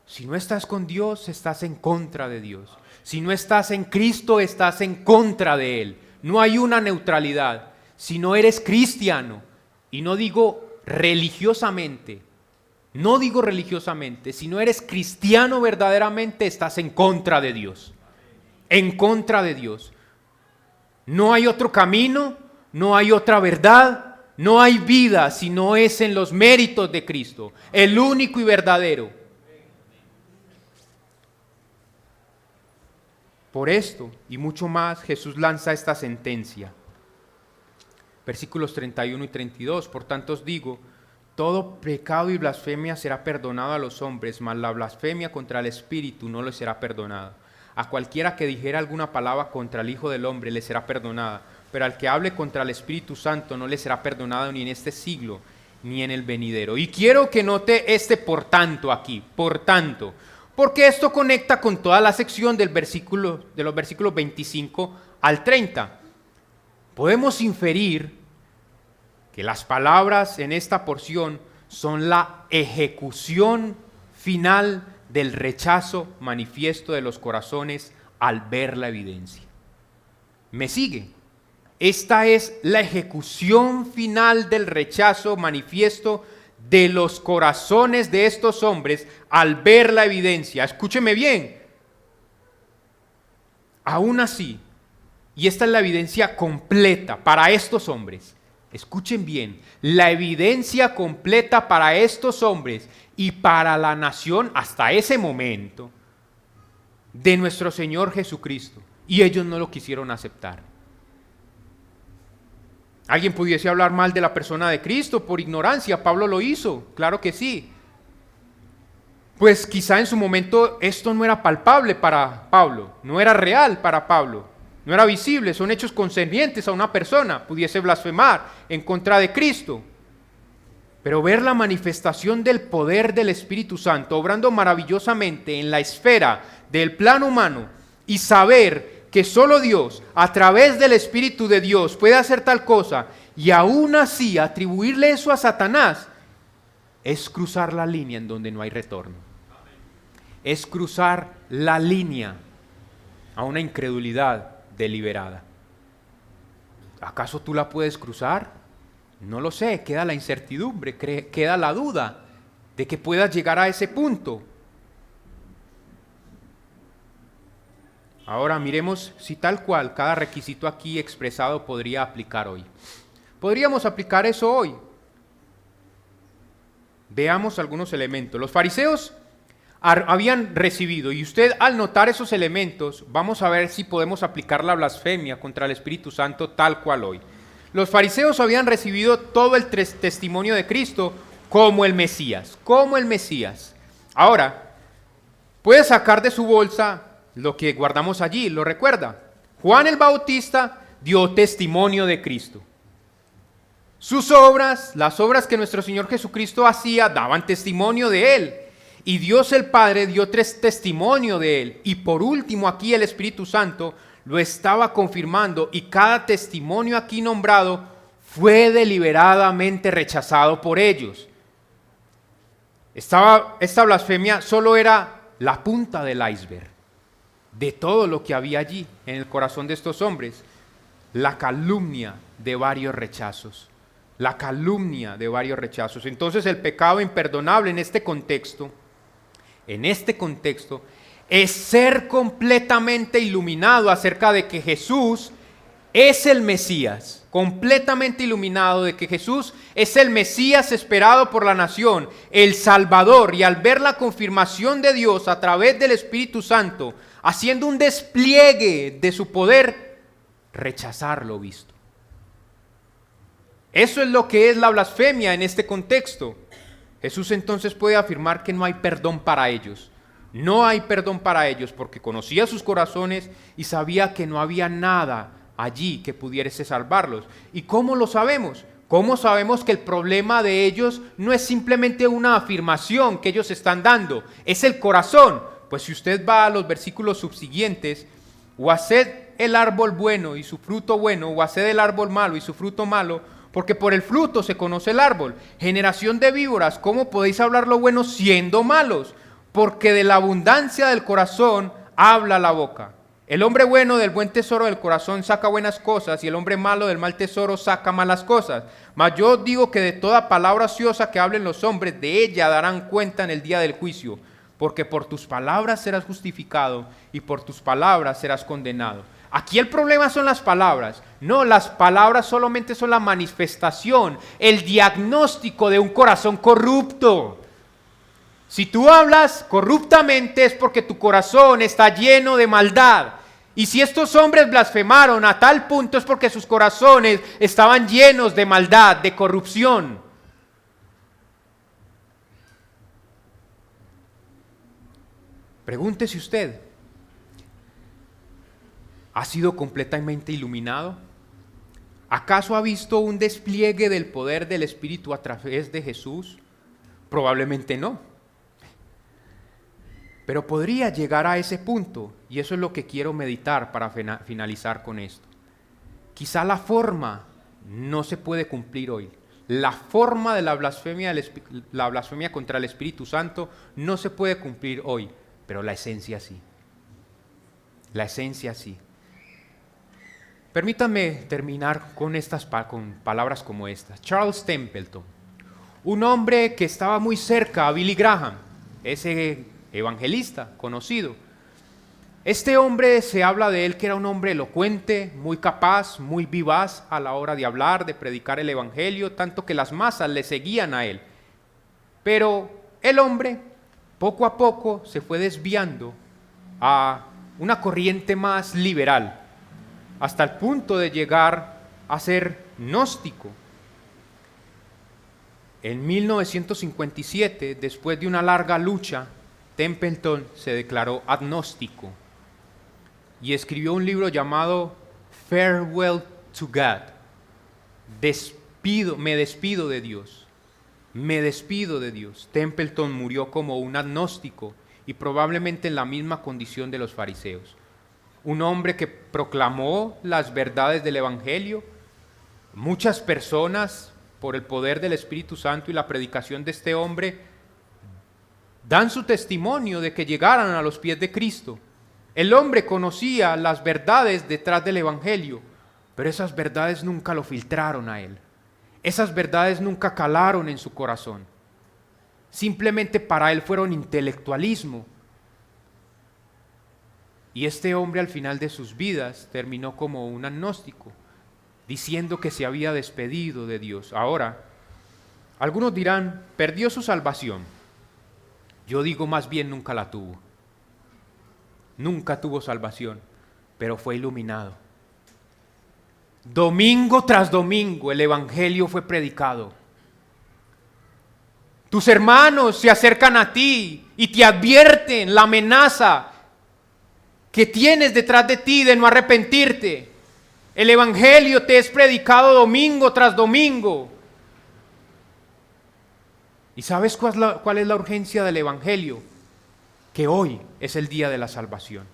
Si no estás con Dios, estás en contra de Dios. Si no estás en Cristo, estás en contra de Él. No hay una neutralidad. Si no eres cristiano, y no digo religiosamente, si no eres cristiano verdaderamente, estás en contra de Dios. En contra de Dios. No hay otro camino, no hay otra verdad. No hay vida si no es en los méritos de Cristo, el único y verdadero. Por esto y mucho más, Jesús lanza esta sentencia. Versículos 31 y 32. Por tanto os digo, todo pecado y blasfemia será perdonado a los hombres, mas la blasfemia contra el Espíritu no le será perdonada. A cualquiera que dijera alguna palabra contra el Hijo del Hombre le será perdonada, pero al que hable contra el Espíritu Santo no le será perdonado ni en este siglo ni en el venidero. Y quiero que note este por tanto aquí, por tanto, porque esto conecta con toda la sección de los versículos 25 al 30. Podemos inferir que las palabras en esta porción son la ejecución final del rechazo manifiesto de los corazones al ver la evidencia. ¿Me sigue? Esta es la ejecución final del rechazo manifiesto de los corazones de estos hombres al ver la evidencia. Escúcheme bien. Aún así, y esta es la evidencia completa para estos hombres. Escuchen bien, la evidencia completa para estos hombres y para la nación hasta ese momento de nuestro Señor Jesucristo. Y ellos no lo quisieron aceptar. ¿Alguien pudiese hablar mal de la persona de Cristo por ignorancia? Pablo lo hizo, claro que sí. Pues quizá en su momento esto no era palpable para Pablo, no era real para Pablo, no era visible, son hechos concernientes a una persona, pudiese blasfemar en contra de Cristo. Pero ver la manifestación del poder del Espíritu Santo obrando maravillosamente en la esfera del plano humano y saber que solo Dios, a través del Espíritu de Dios, puede hacer tal cosa y aún así atribuirle eso a Satanás, es cruzar la línea en donde no hay retorno. Es cruzar la línea a una incredulidad deliberada. ¿Acaso tú la puedes cruzar? No lo sé, queda la incertidumbre, queda la duda de que puedas llegar a ese punto. Ahora miremos si tal cual cada requisito aquí expresado podría aplicar hoy. Podríamos aplicar eso hoy. Veamos algunos elementos. Los fariseos habían recibido, y usted al notar esos elementos, vamos a ver si podemos aplicar la blasfemia contra el Espíritu Santo tal cual hoy. Los fariseos habían recibido todo el testimonio de Cristo como el Mesías, como el Mesías. Ahora, puede sacar de su bolsa lo que guardamos allí, ¿lo recuerda? Juan el Bautista dio testimonio de Cristo. Sus obras, las obras que nuestro Señor Jesucristo hacía, daban testimonio de Él. Y Dios el Padre dio testimonio de Él. Y por último aquí el Espíritu Santo lo estaba confirmando. Y cada testimonio aquí nombrado fue deliberadamente rechazado por ellos. Esta blasfemia solo era la punta del iceberg de todo lo que había allí en el corazón de estos hombres. La calumnia de varios rechazos. La calumnia de varios rechazos. Entonces el pecado imperdonable en este contexto, es ser completamente iluminado acerca de que Jesús es el Mesías, completamente iluminado de que Jesús es el Mesías esperado por la nación, el Salvador, y al ver la confirmación de Dios a través del Espíritu Santo, haciendo un despliegue de su poder, rechazar lo visto. Eso es lo que es la blasfemia en este contexto. Jesús entonces puede afirmar que no hay perdón para ellos. No hay perdón para ellos porque conocía sus corazones y sabía que no había nada allí que pudiese salvarlos. ¿Y cómo lo sabemos? ¿Cómo sabemos que el problema de ellos no es simplemente una afirmación que ellos están dando? Es el corazón. Pues si usted va a los versículos subsiguientes, o haced el árbol bueno y su fruto bueno, o haced el árbol malo y su fruto malo, porque por el fruto se conoce el árbol. Generación de víboras, ¿cómo podéis hablar lo bueno siendo malos? Porque de la abundancia del corazón habla la boca. El hombre bueno del buen tesoro del corazón saca buenas cosas, y el hombre malo del mal tesoro saca malas cosas. Mas yo digo que de toda palabra ociosa que hablen los hombres, de ella darán cuenta en el día del juicio. Porque por tus palabras serás justificado, y por tus palabras serás condenado. Aquí el problema son las palabras. No, las palabras solamente son la manifestación, el diagnóstico de un corazón corrupto. Si tú hablas corruptamente es porque tu corazón está lleno de maldad. Y si estos hombres blasfemaron a tal punto es porque sus corazones estaban llenos de maldad, de corrupción. Pregúntese usted, ¿ha sido completamente iluminado? ¿Acaso ha visto un despliegue del poder del Espíritu a través de Jesús? Probablemente no. Pero podría llegar a ese punto, y eso es lo que quiero meditar para finalizar con esto. Quizá la forma no se puede cumplir hoy. La forma de la blasfemia contra el Espíritu Santo no se puede cumplir hoy, pero la esencia sí. La esencia sí. Permítanme terminar con palabras como estas. Charles Templeton, un hombre que estaba muy cerca a Billy Graham, ese evangelista conocido. Este hombre, se habla de él que era un hombre elocuente, muy capaz, muy vivaz a la hora de hablar, de predicar el evangelio, tanto que las masas le seguían a él. Pero el hombre, poco a poco, se fue desviando a una corriente más liberal, hasta el punto de llegar a ser gnóstico. En 1957, después de una larga lucha, Templeton se declaró agnóstico y escribió un libro llamado Farewell to God. Me despido de Dios. Me despido de Dios. Templeton murió como un agnóstico y probablemente en la misma condición de los fariseos. Un hombre que proclamó las verdades del Evangelio. Muchas personas, por el poder del Espíritu Santo y la predicación de este hombre, dan su testimonio de que llegaran a los pies de Cristo. El hombre conocía las verdades detrás del Evangelio, Pero esas verdades nunca lo filtraron a él. Esas verdades nunca calaron en su corazón. Simplemente para él fueron intelectualismo. Y este hombre al final de sus vidas terminó como un agnóstico, diciendo que se había despedido de Dios. Ahora, algunos dirán, perdió su salvación. Yo digo más bien nunca la tuvo. Nunca tuvo salvación, pero fue iluminado. Domingo tras domingo el evangelio fue predicado. Tus hermanos se acercan a ti y te advierten la amenaza que tienes detrás de ti de no arrepentirte. El evangelio te es predicado domingo tras domingo. ¿Y sabes cuál es la urgencia del evangelio? Que hoy es el día de la salvación,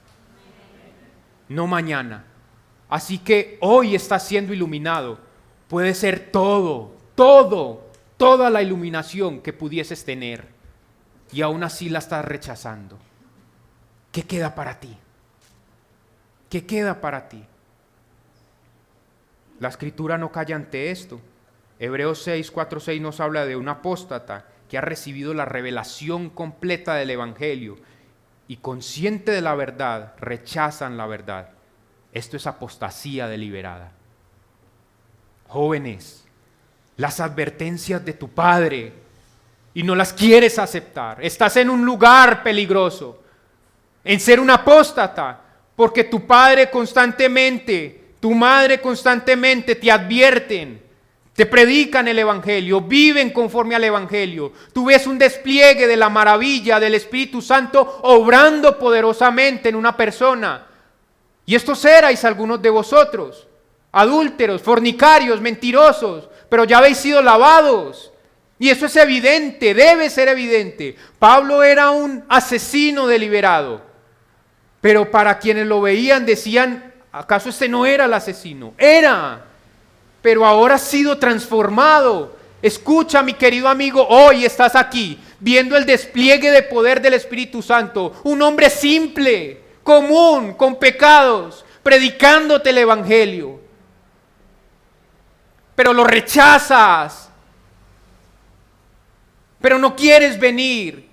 no mañana. Así que hoy estás siendo iluminado. Puede ser toda la iluminación que pudieses tener, y aún así la estás rechazando. ¿Qué queda para ti? ¿Qué queda para ti? La Escritura no calla ante esto. Hebreos 6, 4, 6 nos habla de un apóstata que ha recibido la revelación completa del evangelio y, consciente de la verdad, rechazan la verdad. Esto es apostasía deliberada. Jóvenes, las advertencias de tu padre y no las quieres aceptar. Estás en un lugar peligroso, en ser un apóstata, porque tu padre constantemente, tu madre constantemente te advierten, te predican el evangelio, viven conforme al evangelio. Tú ves un despliegue de la maravilla del Espíritu Santo obrando poderosamente en una persona. Y estos erais algunos de vosotros, adúlteros, fornicarios, mentirosos, pero ya habéis sido lavados. Y eso es evidente, debe ser evidente. Pablo era un asesino deliberado, pero para quienes lo veían decían, ¿acaso este no era el asesino? Era, pero ahora ha sido transformado. Escucha, mi querido amigo, hoy estás aquí viendo el despliegue de poder del Espíritu Santo. Un hombre simple, común, con pecados, predicándote el evangelio. Pero lo rechazas. Pero no quieres venir.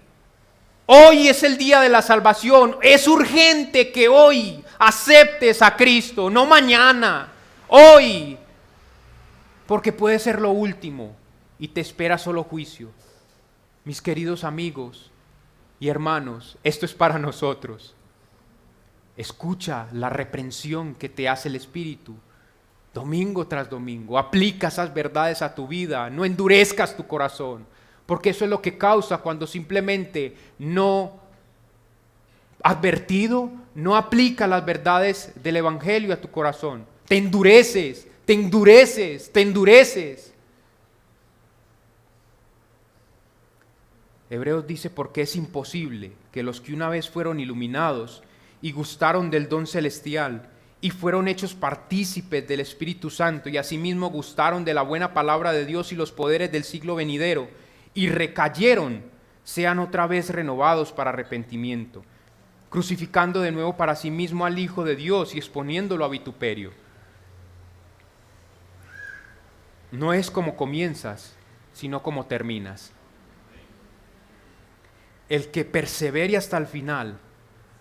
Hoy es el día de la salvación. Es urgente que hoy aceptes a Cristo, no mañana, hoy. Porque puede ser lo último y te espera solo juicio. Mis queridos amigos y hermanos, esto es para nosotros. Escucha la reprensión que te hace el Espíritu domingo tras domingo. Aplica esas verdades a tu vida, no endurezcas tu corazón, porque eso es lo que causa cuando simplemente no advertido, no aplica las verdades del evangelio a tu corazón. Te endureces, te endureces, te endureces. Hebreos dice, porque es imposible que los que una vez fueron iluminados y gustaron del don celestial y fueron hechos partícipes del Espíritu Santo y asimismo gustaron de la buena palabra de Dios y los poderes del siglo venidero y recayeron, sean otra vez renovados para arrepentimiento, crucificando de nuevo para sí mismo al Hijo de Dios y exponiéndolo a vituperio. No es como comienzas, sino como terminas. El que persevere hasta el final,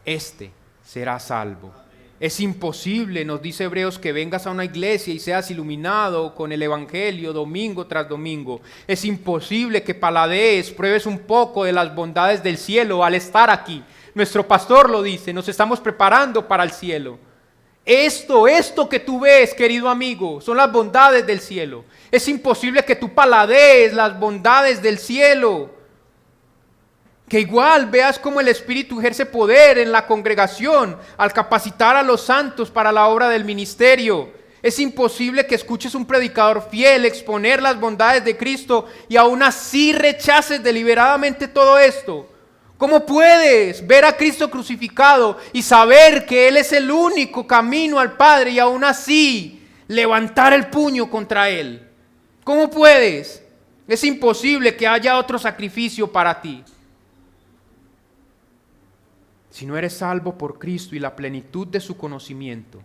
este será salvo. Es imposible, nos dice Hebreos, que vengas a una iglesia y seas iluminado con el evangelio domingo tras domingo. Es imposible que paladees, pruebes un poco de las bondades del cielo al estar aquí. Nuestro pastor lo dice, nos estamos preparando para el cielo. Esto que tú ves, querido amigo, son las bondades del cielo. Es imposible que tú paladees las bondades del cielo. Que igual veas cómo el Espíritu ejerce poder en la congregación al capacitar a los santos para la obra del ministerio. Es imposible que escuches un predicador fiel exponer las bondades de Cristo y aún así rechaces deliberadamente todo esto. ¿Cómo puedes ver a Cristo crucificado y saber que Él es el único camino al Padre y aún así levantar el puño contra Él? ¿Cómo puedes? Es imposible que haya otro sacrificio para ti. Si no eres salvo por Cristo y la plenitud de su conocimiento,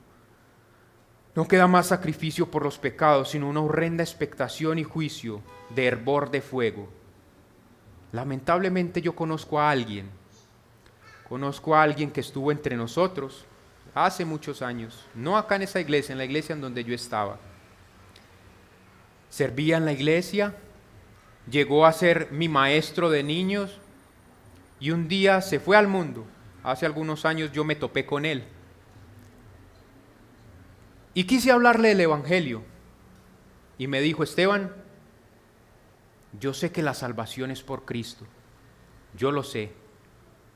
No queda más sacrificio por los pecados, sino una horrenda expectación y juicio de hervor de fuego. Lamentablemente yo conozco a alguien que estuvo entre nosotros hace muchos años, no acá en esa iglesia, en la iglesia en donde yo estaba. Servía en la iglesia, llegó a ser mi maestro de niños y un día se fue al mundo. Hace algunos años yo me topé con él y quise hablarle del Evangelio y me dijo: Esteban, yo sé que la salvación es por Cristo, yo lo sé,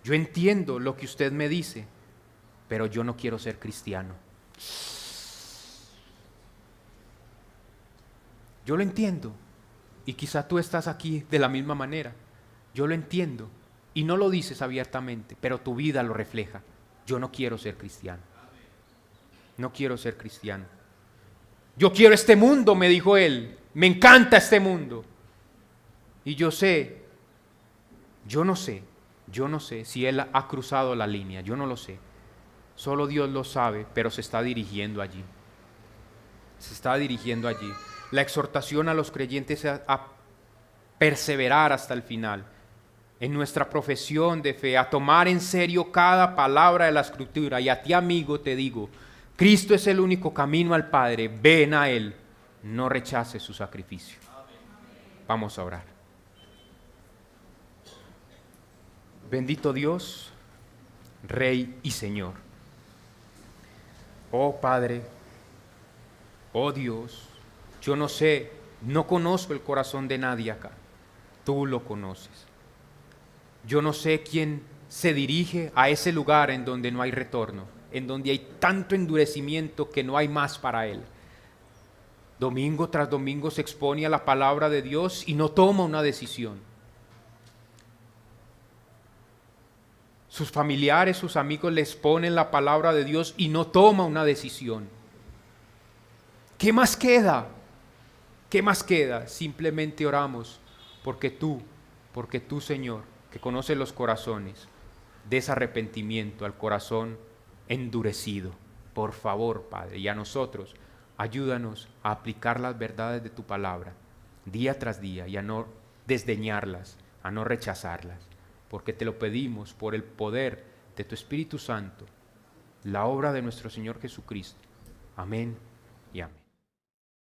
yo entiendo lo que usted me dice, pero yo no quiero ser cristiano. Yo lo entiendo, y quizá tú estás aquí de la misma manera. Yo lo entiendo, y no lo dices abiertamente, pero tu vida lo refleja. Yo no quiero ser cristiano. No quiero ser cristiano. Yo quiero este mundo, me dijo él. Me encanta este mundo. Y yo no sé si él ha cruzado la línea, yo no lo sé. Solo Dios lo sabe, pero se está dirigiendo allí. Se está dirigiendo allí. La exhortación a los creyentes a perseverar hasta el final en nuestra profesión de fe, a tomar en serio cada palabra de la Escritura. Y a ti, amigo, te digo, Cristo es el único camino al Padre, ven a Él, no rechaces su sacrificio. Vamos a orar. Bendito Dios, Rey y Señor. Oh Padre, oh Dios, yo no sé, no conozco el corazón de nadie acá, tú lo conoces. Yo no sé quién se dirige a ese lugar en donde no hay retorno, en donde hay tanto endurecimiento que no hay más para él. Domingo tras domingo se expone a la palabra de Dios y no toma una decisión. Sus familiares, sus amigos les ponen la palabra de Dios y no toma una decisión. ¿Qué más queda? ¿Qué más queda? Simplemente oramos porque tú, Señor, que conoces los corazones, des arrepentimiento al corazón endurecido. Por favor, Padre, y a nosotros, ayúdanos a aplicar las verdades de tu palabra día tras día y a no desdeñarlas, a no rechazarlas, porque te lo pedimos por el poder de tu Espíritu Santo, la obra de nuestro Señor Jesucristo. Amén y amén.